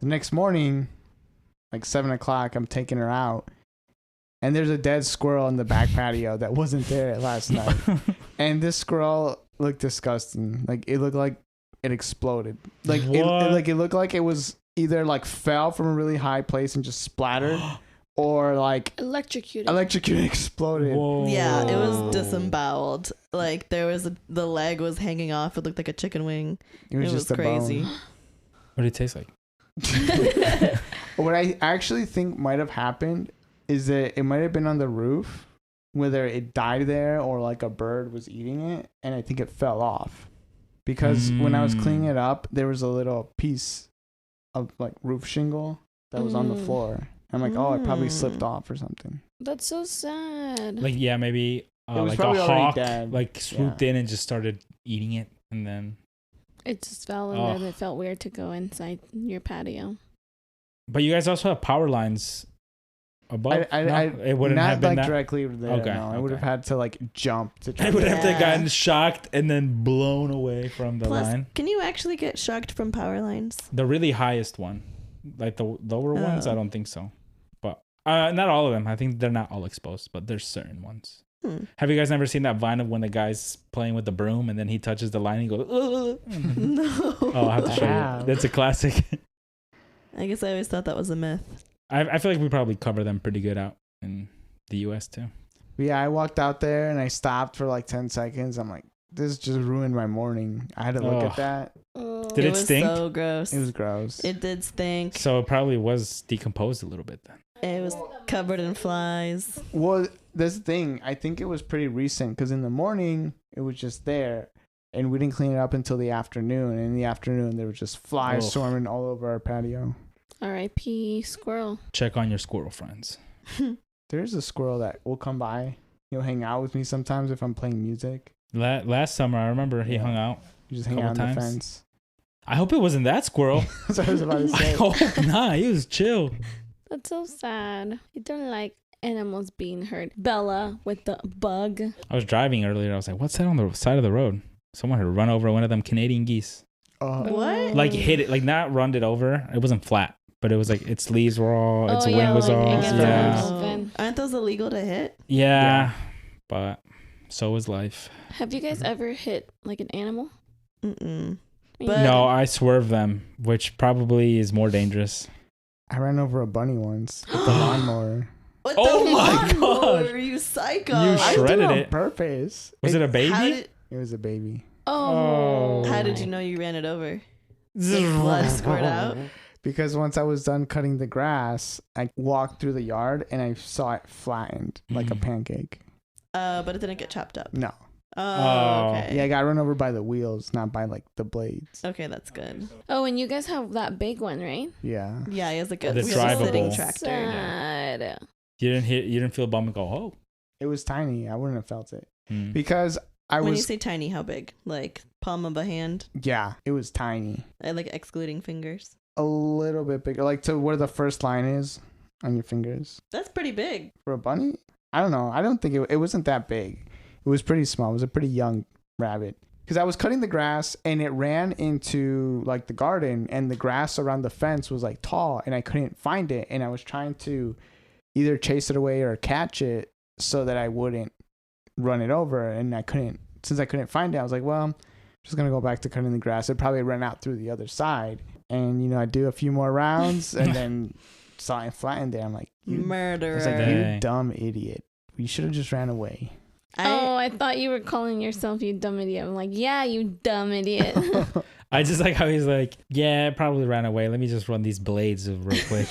C: The next morning, like 7 o'clock, I'm taking her out, and there's a dead squirrel in the back patio that wasn't there last night. And this squirrel looked disgusting. Like, it looked like it exploded. Like, it looked like it was either like fell from a really high place and just splattered, or like
B: Electrocuted.
C: exploded.
D: Whoa.
A: Yeah, it was disemboweled. Like the leg was hanging off. It looked like a chicken wing.
C: It was just a
A: crazy.
C: bone.
D: What did it taste like?
C: What I actually think might have happened is that it might have been on the roof, whether it died there or like a bird was eating it, and I think it fell off. Because when I was cleaning it up, there was a little piece of like roof shingle that was on the floor. I'm like, oh, it probably slipped off or something.
B: That's so sad.
D: Like, yeah, maybe
C: It was
D: like a
C: probably already
D: hawk
C: dead.
D: like swooped in and just started eating it, and then.
B: It just fell and then it felt weird to go inside your patio.
D: But you guys also have power lines above. It wouldn't
C: not
D: have been
C: like
D: that.
C: directly there.
D: Okay,
C: No, I would have
D: okay.
C: had to like jump to try.
D: I would
C: to-
D: have to
A: Yeah.
D: gotten shocked and then blown away from the
A: Plus,
D: line.
A: can you actually get shocked from power lines?
D: The really highest one, like the lower ones,
A: Oh.
D: I don't think so. But not all of them. I think they're not all exposed, but there's certain ones. Have you guys never seen that Vine of when the guy's playing with the broom and then he touches the line and he goes, "Ugh."
A: No.
D: Oh, I have to show
C: Wow.
D: you. That's a classic.
A: I guess I always thought that was a myth.
D: I feel like we probably cover them pretty good out in the US too.
C: Yeah, I walked out there and I stopped for like 10 seconds. I'm like, this just ruined my morning. I had to look
D: Ugh.
C: at that.
D: Did it
A: was
D: stink?
A: so gross.
C: It was gross.
A: It did stink.
D: So it probably was decomposed a little bit then.
A: It was covered in flies.
C: Well, this thing, I think it was pretty recent because in the morning it was just there, and we didn't clean it up until the afternoon. And in the afternoon, there were just flies swarming all over our patio.
B: R.I.P. squirrel.
D: Check on your squirrel friends.
C: There's a squirrel that will come by. He'll hang out with me sometimes if I'm playing music.
D: Last summer, I remember he hung out.
C: You just hang out on the fence.
D: I hope it wasn't that squirrel.
C: That's what I was about to
D: I
C: say.
D: hope not. He was chill.
B: That's so sad. You don't like animals being hurt. Bella with the bug.
D: I was driving earlier. I was like, what's that on the side of the road? Someone had run over one of them Canadian geese.
A: What?
D: Like hit it, like not runned it over. It wasn't flat, but it was like its leaves were all, its wing was
B: like
D: all.
B: against
D: Yeah.
B: the open.
A: Aren't those illegal to hit?
D: Yeah. But so is life.
B: Have you guys ever hit like an animal?
A: Mm-mm.
B: But
D: No, I swerved them, which probably is more dangerous.
C: I ran over a bunny once with the lawnmower.
A: What
D: Oh
A: the
D: my
A: fuck?
D: God.
A: Are you psycho?
D: You
C: I
D: shredded
C: did it on
D: it.
C: purpose.
D: Was it a baby?
C: It was a baby.
B: Oh.
A: How did you know you ran it over? The blood squirt out?
C: Because once I was done cutting the grass, I walked through the yard and I saw it flattened like a pancake.
A: But it didn't get chopped up.
C: No.
A: Oh, okay.
C: Yeah, I got run over by the wheels, not by like the blades.
A: Okay, that's good.
B: Oh, and you guys have that big one, right?
C: Yeah.
A: Yeah, he has like a
D: The
A: sitting
D: drivable.
A: tractor.
B: Sad.
D: You didn't feel a bum and go, oh.
C: It was tiny. I wouldn't have felt it.
D: Hmm.
C: Because I
A: When you
C: was,
A: say tiny, how big? Like palm of a hand?
C: yeah, it was tiny.
A: Like excluding fingers.
C: A little bit bigger. Like to where the first line is on your fingers.
A: That's pretty big.
C: For a bunny? I don't know. I don't think it wasn't that big. It was pretty small. It was a pretty young rabbit. Because I was cutting the grass and it ran into like the garden and the grass around the fence was like tall and I couldn't find it. And I was trying to either chase it away or catch it so that I wouldn't run it over. And I couldn't, since I couldn't find it, I was like, well, I'm just going to go back to cutting the grass. It probably ran out through the other side. And, you know, I do a few more rounds and then saw it flattened there. I'm like,
A: Murderer.
C: I was like,
D: Dang.
C: you dumb idiot. You should have just ran away.
B: I thought you were calling yourself you dumb idiot. I'm like, yeah, you dumb idiot.
D: I just like how he's like, yeah, it probably ran away. Let me just run these blades real quick.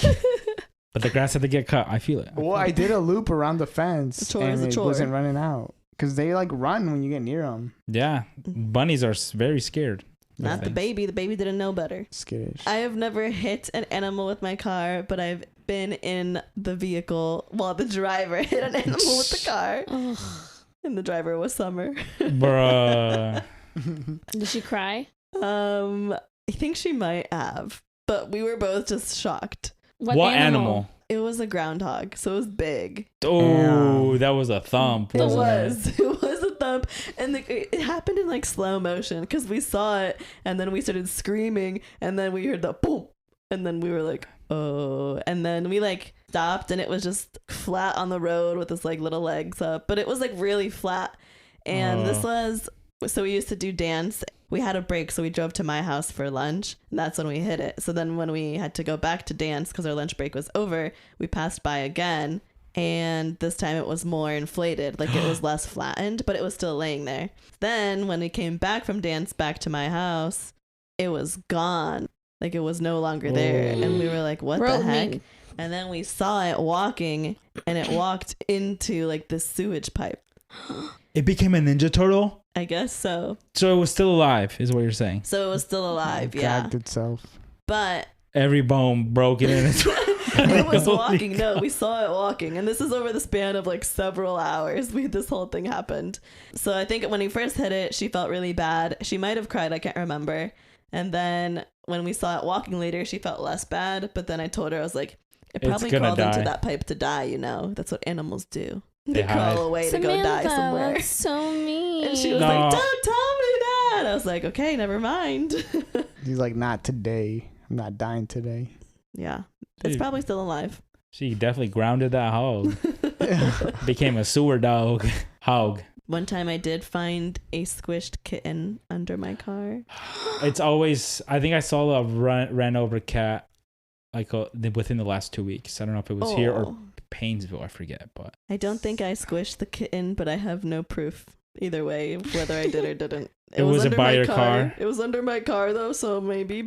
D: But the grass had to get cut. I feel it.
C: Well, I did a loop around the fence
A: A chore is
C: and
A: a
C: it
A: chore.
C: wasn't running out. Because they like run when you get near them.
D: Yeah. Bunnies are very scared. of
A: Not the
D: things.
A: baby. The baby didn't know better.
C: Skittish.
A: I have never hit an animal with my car, but I've been in the vehicle while the driver hit an animal with the car.
B: Ugh.
A: And the driver was Summer.
D: Bruh.
B: Did she cry?
A: I think she might have, but we were both just shocked.
D: What animal?
A: It was a groundhog, so it was big.
D: Oh, that was a thump.
A: It
D: wasn't
A: was. It was a thump. And it happened in like slow motion because we saw it and then we started screaming and then we heard the boom. And then we were like, oh. And then we like stopped and it was just flat on the road with its like little legs up. But it was like really flat. And this was, so we used to do dance. We had a break, so we drove to my house for lunch, and that's when we hit it. So then when we had to go back to dance because our lunch break was over, we passed by again, and this time it was more inflated, like it was less flattened, but it was still laying there. Then when we came back from dance back to my house, it was gone. Like it was no longer there, and we were like, what the heck?
B: Mean.
A: And then we saw it walking, and it walked into like the sewage pipe.
D: It became a Ninja Turtle?
A: I guess so.
D: So it was still alive, is what you're saying.
A: So it was still alive, yeah.
C: Dragged itself.
A: But
D: Every bone broken in its
A: it was
D: Holy
A: walking. No,
D: God.
A: we saw it walking. And this is over the span of like several hours. This whole thing happened. So I think when he first hit it, she felt really bad. She might have cried. I can't remember. And then when we saw it walking later, she felt less bad. But then I told her, I was like, it
D: It's
A: probably
D: gonna
A: crawled into
D: die.
A: that pipe to die, you know? That's what animals do.
D: They
A: They crawl
D: hide.
A: away to go die somewhere.
B: That's so mean.
A: And she was
D: No.
A: like, don't tell me that. I was like, okay, never mind.
C: He's like, not today. I'm not dying today.
A: Yeah. It's
D: Dude.
A: probably still alive.
D: She definitely grounded that hog. Became a sewer dog. Hog.
A: One time I did find a squished kitten under my car.
D: It's always, I think I saw a ran over cat like within the last 2 weeks. I don't know if it was here or
A: Oh.
D: Painesville, I forget, but
A: I don't think I squished the kitten, but I have no proof either way whether I did or didn't.
D: It wasn't
A: under
D: by
A: my
D: your car?
A: It was under my car though, so maybe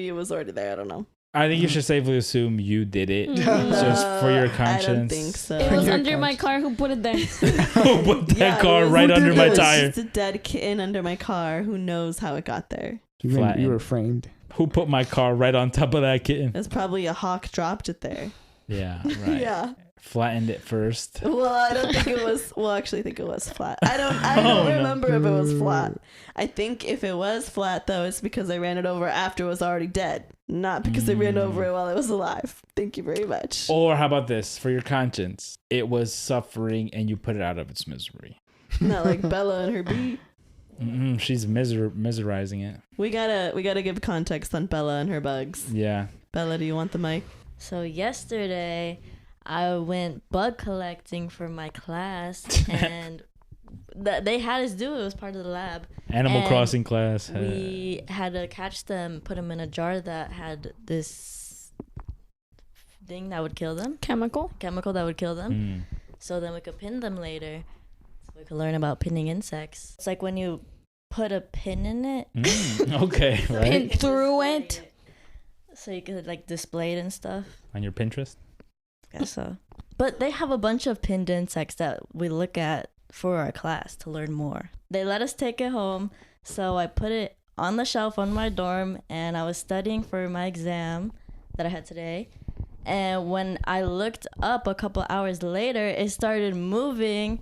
A: it was already there. I don't know.
D: I think you should safely assume you did it, just for your conscience.
A: I don't think so.
B: It was
C: Your
B: under my
C: conscience.
B: car. Who put it there?
D: Who put that car
A: it was-
D: right under my
A: it was
D: tire?
A: just a dead kitten under my car. Who knows how it got there?
C: You were framed.
D: Who put my car right on top of that kitten?
A: It's probably a hawk dropped it there.
D: Yeah, right.
A: Yeah.
D: Flattened it first.
A: Well, I don't think it was. Well, actually, I think it was flat. I don't remember if it was flat. I think if it was flat, though, it's because I ran it over after it was already dead, not because I ran over it while it was alive. Thank you very much.
D: Or how about this? For your conscience, it was suffering and you put it out of its misery.
A: Not like Bella and her bee.
D: She's miserizing it.
A: We gotta give context on Bella and her bugs.
D: Yeah.
A: Bella, do you want the mic?
E: So yesterday, I went bug collecting for my class, and they had us do it. It was part of the lab.
D: Animal
E: And
D: Crossing class.
E: We had to catch them, put them in a jar that had this thing that would kill them,
B: Chemical.
E: chemical that would kill them. So then we could pin them later. So we could learn about pinning insects. It's like when you put a pin in it.
D: Okay, right.
B: Pin through it.
E: So you could like display it and stuff.
D: On your Pinterest?
E: Guess so. But they have a bunch of pinned insects that we look at for our class to learn more. They let us take it home. So I put it on the shelf on my dorm, and I was studying for my exam that I had today. And when I looked up a couple hours later, it started moving.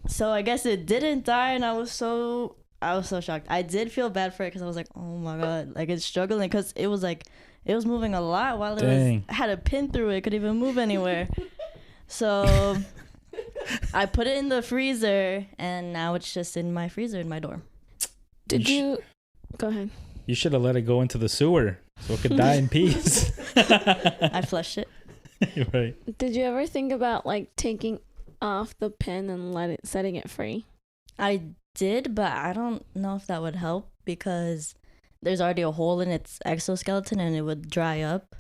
E: So I guess it didn't die, and I was so shocked. I did feel bad for it because I was like, oh my god, like it's struggling because it was moving a lot while I had a pin through it, couldn't even move anywhere. So I put it in the freezer, and now it's just in my freezer in my dorm.
B: Did you? Go ahead.
D: You should have let it go into the sewer so it could die in peace.
E: I flushed it.
D: Right.
B: Did you ever think about like taking off the pin and setting it free?
E: I did, but I don't know if that would help because there's already a hole in its exoskeleton and it would dry up.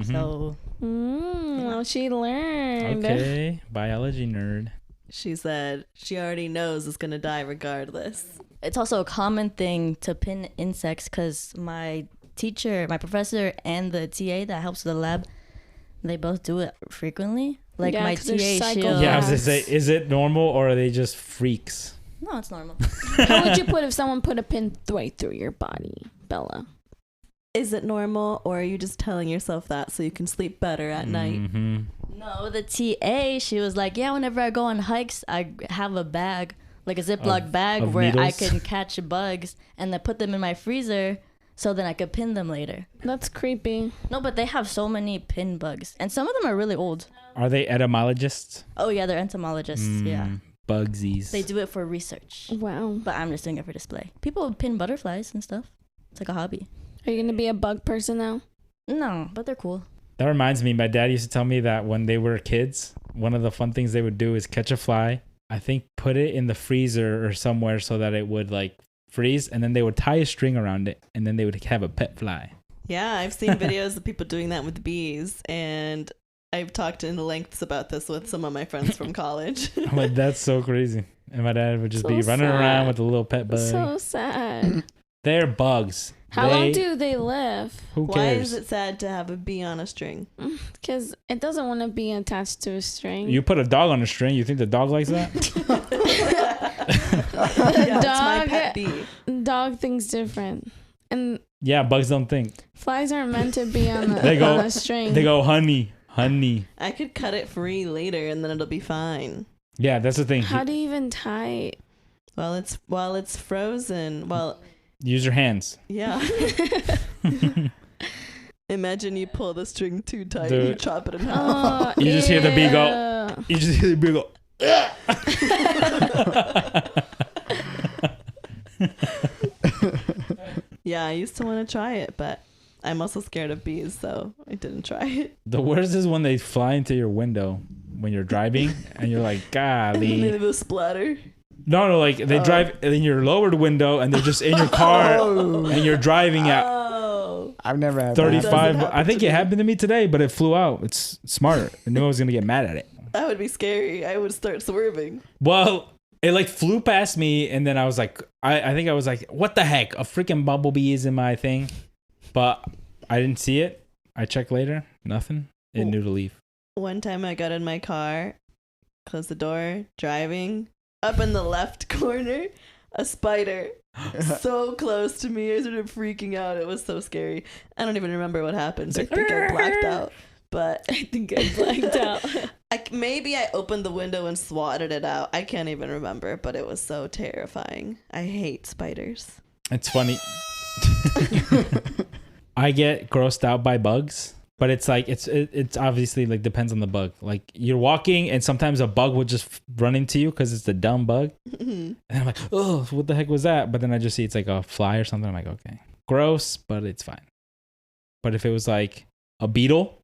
E: So
B: Well, she learned.
D: Okay, biology nerd.
A: She said she already knows it's gonna die regardless.
E: it's also a common thing to pin insects because my professor, and the TA that helps with the lab, they both do it frequently. Like
B: Yeah,
E: my
B: 'cause they're
E: TA,
D: Yeah, I was
B: Yes.
D: gonna say, is it normal or are they just freaks?
E: No, it's normal.
B: How would you put if someone put a pin right through your body, Bella?
A: Is it normal, or are you just telling yourself that so you can sleep better at night?
E: No, the TA, she was like, yeah, whenever I go on hikes, I have a bag, like a Ziploc bag
D: of
E: where I
D: needles?
E: can catch bugs and then put them in my freezer so then I could pin them later.
B: That's creepy.
E: No, but they have so many pin bugs. And some of them are really old.
D: Are they etymologists?
E: Oh, yeah, they're entomologists. Yeah.
D: Bugsies.
E: They do it for research.
B: Wow.
E: But I'm just doing it for display. People pin butterflies and stuff. It's like a hobby.
B: Are you gonna be a bug person now?
E: No, but they're cool.
D: That reminds me, my dad used to tell me that when they were kids, one of the fun things they would do is catch a fly, I think put it in the freezer or somewhere so that it would like freeze, and then they would tie a string around it, and then they would have a pet fly.
A: Yeah, I've seen videos of people doing that with bees, and I've talked in lengths about this with some of my friends from college.
D: I'm like, that's so crazy. And my dad would just
B: So
D: be running
B: sad.
D: around with a little pet bug.
B: So sad.
D: They're bugs.
B: How long do they live?
D: Who
A: Why
D: cares?
A: is it sad to have a bee on a string?
B: Because it doesn't want to be attached to a string.
D: You put a dog on a string. You think the dog likes that?
A: Yeah, it's my
B: Dog-
A: pet bee.
B: Dog thinks different. And
D: Yeah, bugs don't think.
B: flies aren't meant to be on,
D: They go-
B: on a string.
D: They go, honey, honey.
A: I could cut it free later, and then it'll be fine.
D: Yeah, that's the thing.
B: How do you even tie it?
A: While it's frozen. Well,
D: Use your hands.
A: yeah. Imagine you pull the string too tight
D: Dude.
A: and you chop it in half.
B: Oh,
D: You just hear the bee go.
B: ew.
D: You just hear the bee go.
A: Yeah, I used to want to try it, but I'm also scared of bees, so I didn't try it.
D: The worst is when they fly into your window when you're driving and you're like,
A: And they
D: golly.
A: leave a splatter.
D: No, like they drive in your lowered window and they're just in your car and you're driving at
A: Oh.
C: I've never had that.
D: 35.
A: Doesn't happen
D: I think
A: to
D: it
A: me.
D: happened to me today, but it flew out. It's smart. I knew I was going to get mad at it.
A: That would be scary. I would start swerving.
D: Well, it like flew past me and then I was like, I think I was like, what the heck? A freaking bumblebee is in my thing. But I didn't see it. I check later. Nothing. It knew to leave.
A: One time I got in my car, closed the door, driving. Up in the left corner, a spider. So close to me. I started freaking out. It was so scary. I don't even remember what happened. I think I blacked out. But
B: I think I blanked out.
A: Maybe I opened the window and swatted it out. I can't even remember, but it was so terrifying. I hate spiders.
D: It's funny. I get grossed out by bugs, but it's like it's obviously like depends on the bug. Like you're walking and sometimes a bug will just run into you because it's a dumb bug, and I'm like, oh, what the heck was that? But then I just see it's like a fly or something. I'm like, okay, gross, but it's fine. But if it was like a beetle,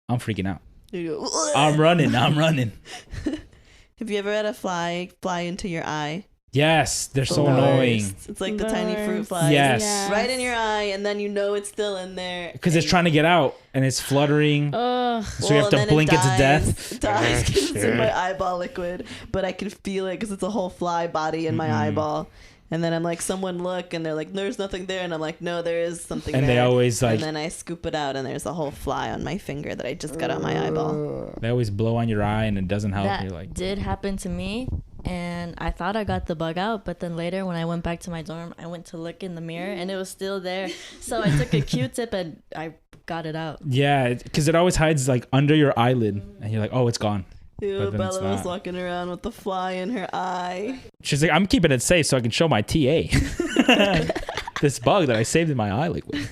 D: I'm freaking out.
A: You go,
D: I'm running.
A: Have you ever had a fly fly into your eye?
D: Yes, they're so
A: The
D: annoying.
A: worst. It's like the tiny
B: Worst.
A: fruit flies.
D: Yes.
A: Right in your eye, and then you know it's still in there.
D: Because it's trying to get out and it's fluttering.
B: Ugh.
D: So you have to blink it to death.
A: It dies because it's in my eyeball liquid, but I can feel it because it's a whole fly body in my eyeball. And then I'm like, someone look, and they're like, there's nothing there. And I'm like, no, there is something
D: And
A: there.
D: they always like,
A: and then I scoop it out, and there's a whole fly on my finger that I just got out my eyeball.
D: they always blow on your eye and it doesn't help.
E: That
D: You're like,
E: did happen to me, and I thought I got the bug out, but then later when I went back to my dorm, I went to look in the mirror and it was still there. So I took a Q-tip and I got it out.
D: yeah, because it always hides like under your eyelid. And you're like, oh, it's gone.
A: Ew,
D: But then it's
A: Bella was
D: not.
A: walking around with the fly in her eye.
D: She's like, I'm keeping it safe so I can show my TA this bug that I saved in my eye liquid.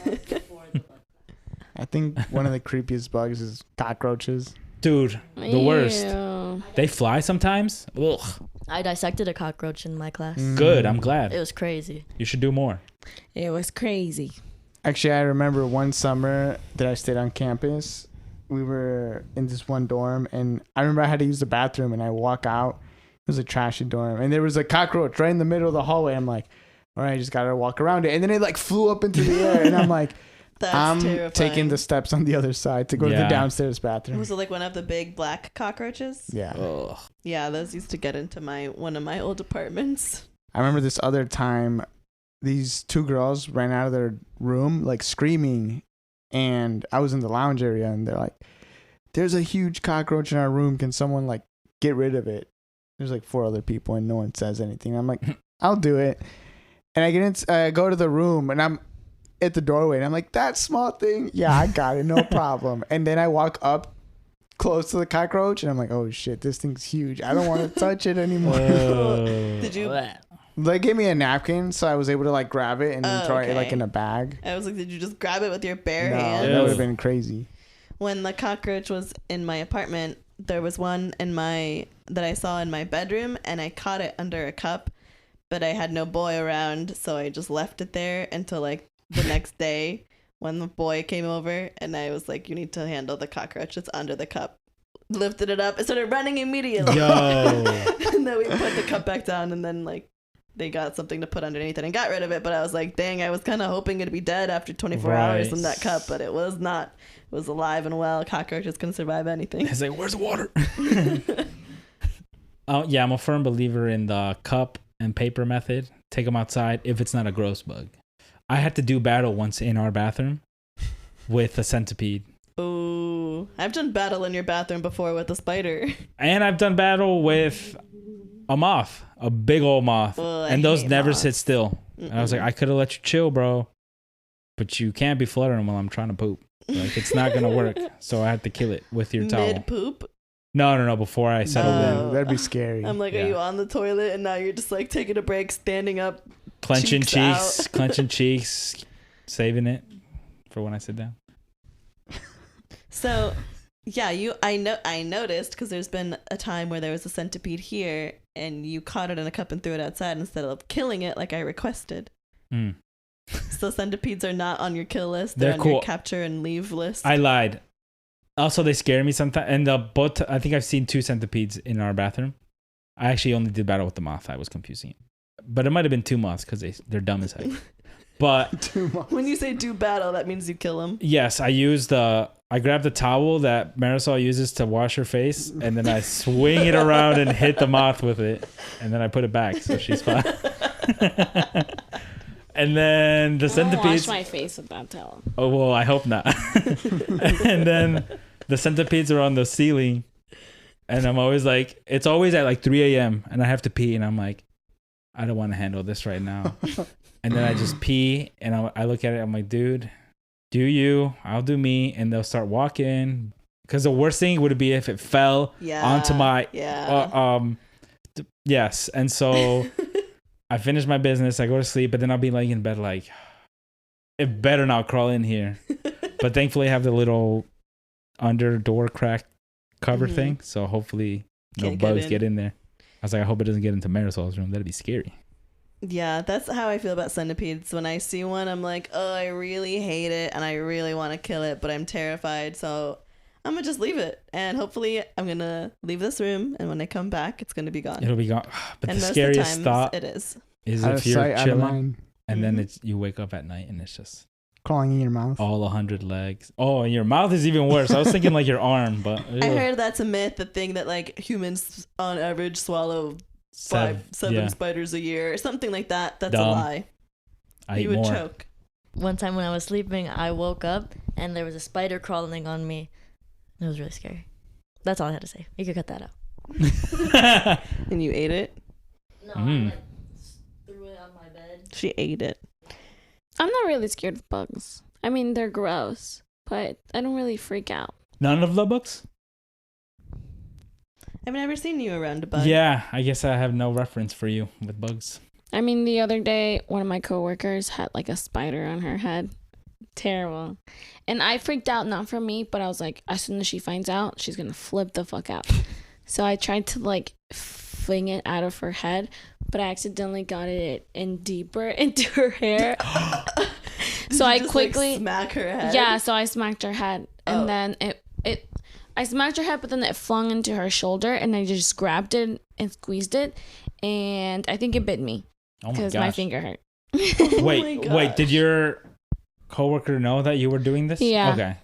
C: I think one of the creepiest bugs is cockroaches.
D: Dude, the worst.
B: Ew.
D: They fly sometimes. Ugh.
E: I dissected a cockroach in my class.
D: Good. I'm glad.
E: It was crazy.
D: You should do more.
B: It was crazy.
C: Actually, I remember one summer that I stayed on campus. We were in this one dorm, and I remember I had to use the bathroom, and I walk out. It was a trashy dorm, and there was a cockroach right in the middle of the hallway. I'm like, all right, I just gotta walk around it, and then it like flew up into the air, and I'm like,
A: That's
C: I'm
A: terrifying.
C: taking the steps on the other side to go to the
D: Yeah.
C: downstairs bathroom.
A: Was it like one of the big black cockroaches?
C: Yeah.
D: Ugh.
A: Yeah, those used to get into one of my old apartments.
C: I remember this other time, these two girls ran out of their room like screaming, and I was in the lounge area, and they're like, there's a huge cockroach in our room. Can someone like get rid of it? There's like 4 other people, and no one says anything. I'm like, I'll do it. And I go to the room, and I'm at the doorway, and I'm like, that small thing? Yeah, I got it. No problem. And then I walk up close to the cockroach, and I'm like, oh shit, this thing's huge. I don't want to touch it anymore.
A: Did you?
C: They gave me a napkin, so I was able to like grab it and
A: Oh,
C: throw it like
A: okay.
C: in a bag.
A: I was like, did you just grab it with your bare
C: No,
A: hand?
C: that would
D: Ew.
C: have been crazy.
A: When the cockroach was in my apartment, there was one that I saw in my bedroom, and I caught it under a cup, but I had no boy around, so I just left it there until like the next day when the boy came over, and I was like, you need to handle the cockroach that's under the cup. Lifted it up and started running immediately.
D: Yo.
A: And then we put the cup back down, and then like they got something to put underneath it and got rid of it. But I was like, dang, I was kind of hoping it'd be dead after 24 hours in that cup, but it was not. It was alive and well. Cockroaches can survive anything.
D: It's like, where's the water? Oh yeah, I'm a firm believer in the cup and paper method. Take them outside if it's not a gross bug. I had to do battle once in our bathroom with a centipede.
A: Ooh, I've done battle in your bathroom before with a spider.
D: And I've done battle with a moth, a big old moth.
A: Ugh, I
D: and those
A: hate
D: never
A: moths.
D: sit still. And I was like, I could have let you chill, bro. But you can't be fluttering while I'm trying to poop. Like, it's not going to work. So I had to kill it with your towel.
A: Mid poop.
D: No, before I settled
A: Oh.
D: in.
C: That'd be scary.
A: I'm like,
D: Yeah.
A: are you on the toilet and now you're just like taking a break, standing up?
D: Clenching
A: cheeks out.
D: clenching cheeks, saving it for when I sit down.
A: So, yeah, I noticed because there's been a time where there was a centipede here, and you caught it in a cup and threw it outside instead of killing it like I requested.
D: Mm.
A: So centipedes are not on your kill list;
D: They're
A: on
D: cool.
A: your capture and leave list.
D: I lied. Also, they scare me sometimes. And I think I've seen 2 centipedes in our bathroom. I actually only did battle with the moth. I was confusing it. But it might have been 2 moths because they're dumb as heck. But
A: When you say do battle, that means you kill them.
D: yes, I grabbed the towel that Marisol uses to wash her face, and then I swing it around and hit the moth with it, and then I put it back, so she's fine. And then the
B: I don't
D: centipedes.
B: wash my face with that towel.
D: Oh, well, I hope not. And then the centipedes are on the ceiling. And I'm always like, it's always at like 3 a.m. and I have to pee. And I'm like, I don't want to handle this right now. And then I just pee and I look at it. I'm like, dude, do you? I'll do me. And they'll start walking. Because the worst thing would be if it fell onto my... Yes. And so I finish my business. I go to sleep. But then I'll be laying in bed like, it better not crawl in here. But thankfully I have the little under door crack cover thing. So hopefully no bugs get in there. I was like, I hope it doesn't get into Marisol's room. That'd be scary.
A: Yeah, that's how I feel about centipedes. When I see one, I'm like, oh, I really hate it and I really want to kill it, but I'm terrified. So I'm going to just leave it. And hopefully I'm going to leave this room. And when I come back, it's going to be gone.
D: It'll be gone. But
A: and
D: the scariest thought
A: it is
D: if you're chilling and then you wake up at night and it's just
C: crawling in your mouth.
D: All 100 legs. Oh, and your mouth is even worse. I was thinking like your arm, but
A: I heard that's a myth, the thing that like humans on average swallow seven spiders a year or something like that. That's
D: dumb.
A: A lie. You would choke.
E: One time when I was sleeping, I woke up and there was a spider crawling on me. It was really scary. That's all I had to say. You could cut that out.
A: And you ate it?
E: No, I threw it on my bed.
A: She ate it.
B: I'm not really scared of bugs. I mean, they're gross, but I don't really freak out.
D: None of the bugs?
A: I've never seen you around a bug.
D: Yeah, I guess I have no reference for you with bugs.
B: I mean, the other day, one of my coworkers had like a spider on her head. Terrible. And I freaked out, not from me, but I was like, as soon as she finds out, she's going to flip the fuck out. So I tried to like fling it out of her head, but I accidentally got it in deeper into her hair. So I quickly
A: like, smack her head.
B: Yeah, so I smacked her head, and then I smacked her head, but then it flung into her shoulder, and I just grabbed it and squeezed it, and I think it bit me because my finger hurt.
D: Wait, did your coworker know that you were doing this?
B: Yeah.
D: Okay.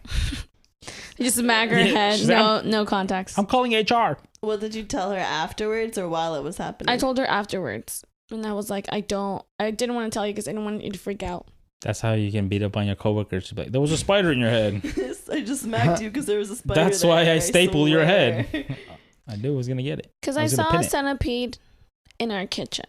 B: I just smacked her head. No contacts.
D: I'm calling HR.
A: Well, did you tell her afterwards or while it was happening?
B: I told her afterwards. And I was like, I didn't want to tell you because I didn't want you to freak out.
D: That's how you can beat up on your coworkers. Like, there was a spider in your head.
A: I just smacked you because there was a spider
D: That's
A: there,
D: why I stapled your head. I knew I was going to get it.
B: Because I saw a centipede in our kitchen,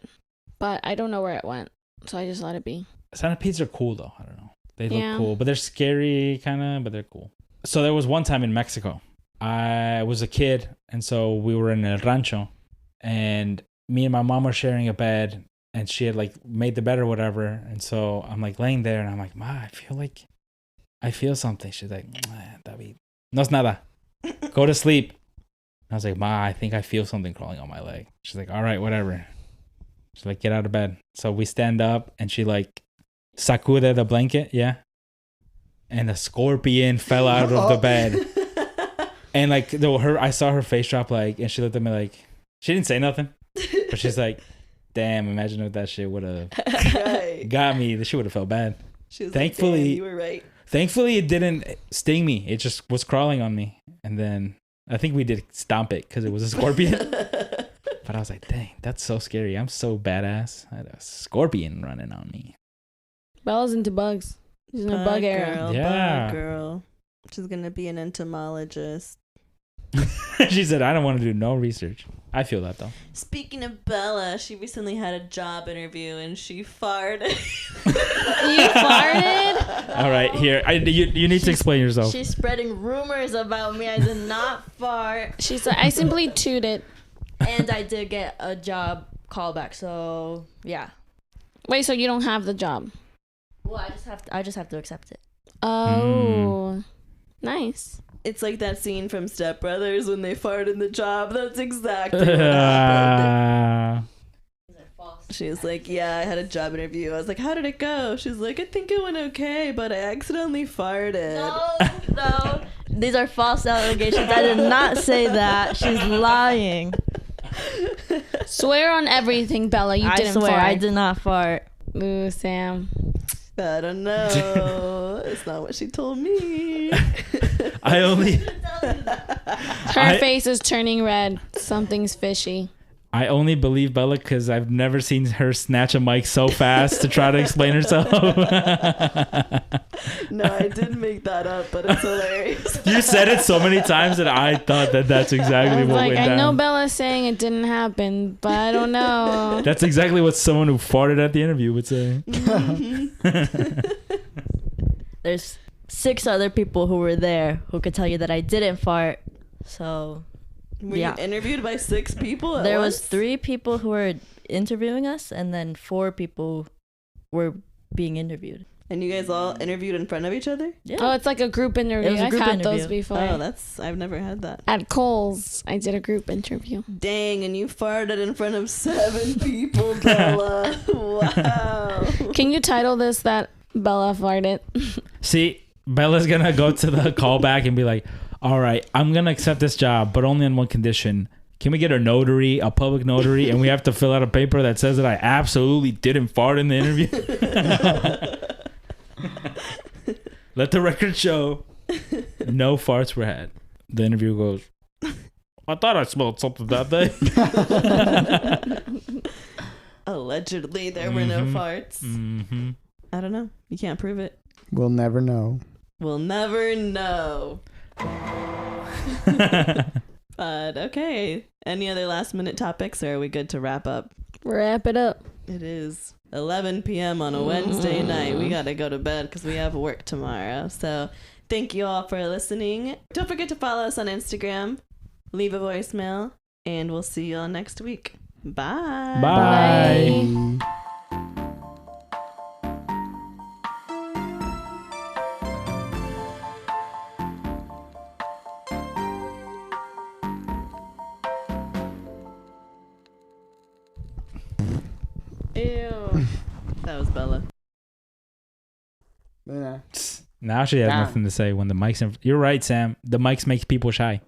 B: but I don't know where it went. So I just let it be.
D: Centipedes are cool, though. I don't know. They look cool, but they're scary, kind of, but they're cool. So there was one time in Mexico. I was a kid, and so we were in El Rancho, and me and my mom were sharing a bed, and she had like made the bed or whatever, and so I'm like laying there, and I'm like, Ma, I feel something. She's like, David, no es nada. Go to sleep. I was like, Ma, I think I feel something crawling on my leg. She's like, all right, whatever. She's like, get out of bed. So we stand up, and she like sacude the blanket, and a scorpion fell out of the bed. And like I saw her face drop, like, and she looked at me like, she didn't say nothing, but she's like, damn, imagine if that shit would have got me. She would have felt bad.
A: She was
D: thankfully,
A: like, damn, you were right.
D: Thankfully, it didn't sting me. It just was crawling on me. And then I think we did stomp it because it was a scorpion. But I was like, dang, that's so scary. I'm so badass. I had a scorpion running on me.
B: Bella's into bugs. She's in a bug era.
A: Bug girl. She's going to be an entomologist.
D: She said, I don't want to do no research. I feel that, though.
A: Speaking of Bella, she recently had a job interview and she farted.
B: You farted?
D: All right, here. You need to explain yourself.
E: She's spreading rumors about me. I did not fart.
B: She's like, I simply tooted.
E: And I did get a job callback, so yeah.
B: Wait, so you don't have the job?
E: Well, I just have to accept it.
B: Oh, nice.
A: It's like that scene from Step Brothers when they fart in the job. That's exactly what happened. She was like, yeah, I had a job interview. I was like, how did it go? She's like, I think it went okay, but I accidentally farted.
E: No. These are false allegations. I did not say that. She's lying.
B: Swear on everything, Bella. You didn't fart.
E: I did not fart.
B: Ooh, Sam.
A: I don't know. It's not what she told me.
B: Her face is turning red. Something's fishy.
D: I only believe Bella because I've never seen her snatch a mic so fast to try to explain herself.
A: No, I did make that up, but it's hilarious.
D: You said it so many times that I thought that that's
B: I
D: exactly
B: was
D: what
B: like,
D: went
B: I
D: down.
B: know Bella's saying it didn't happen, but I don't know.
D: That's exactly what someone who farted at the interview would say.
E: There's 6 other people who were there who could tell you that I didn't fart. So
A: Were
E: Yeah.
A: you interviewed by 6 people at
E: there
A: once?
E: was 3 people who were interviewing us, and then 4 people were being interviewed.
A: And you guys all interviewed in front of each other?
E: Yeah.
B: Oh, it's like a group interview.
E: It was a
B: I've
E: group
B: had those
E: interview.
B: before.
A: Oh, I've never had that.
B: At Kohl's, I did a group interview.
A: Dang, and you farted in front of 7 people, Bella. Wow.
B: Can you title this that Bella farted?
D: See, Bella's gonna go to the callback and be like, all right, I'm gonna accept this job, but only on one condition. Can we get a notary, a public notary, and we have to fill out a paper that says that I absolutely didn't fart in the interview? Let the record show no farts were had. The interview goes, I thought I smelled something that day.
A: Allegedly, there were no farts.
D: Mm-hmm.
A: I don't know. You can't prove it.
C: We'll never know.
A: We'll never know. But okay. Any other last minute topics, or are we good to wrap up?
B: Wrap it up.
A: It is 11 p.m. on a Wednesday night. We got to go to bed because we have work tomorrow. So thank you all for listening. Don't forget to follow us on Instagram. Leave a voicemail, and we'll see you all next week. Bye.
D: Bye.
A: Ew. That was Bella.
C: Yeah.
D: Now she has
C: Damn.
D: nothing to say when the mic's in. You're right, Sam. The mics make people shy.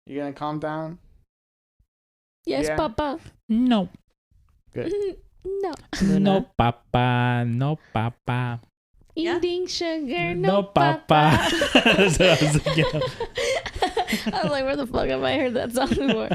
C: You gonna calm down?
B: Yes,
C: Yeah.
B: Papa.
D: No.
C: Good.
B: No.
D: No, papa. No, papa.
A: Yeah.
B: Eating sugar,
D: No,
B: no,
D: papa.
B: Papa.
D: That's what I was thinking of.
B: I was like, where the fuck have I heard that song before?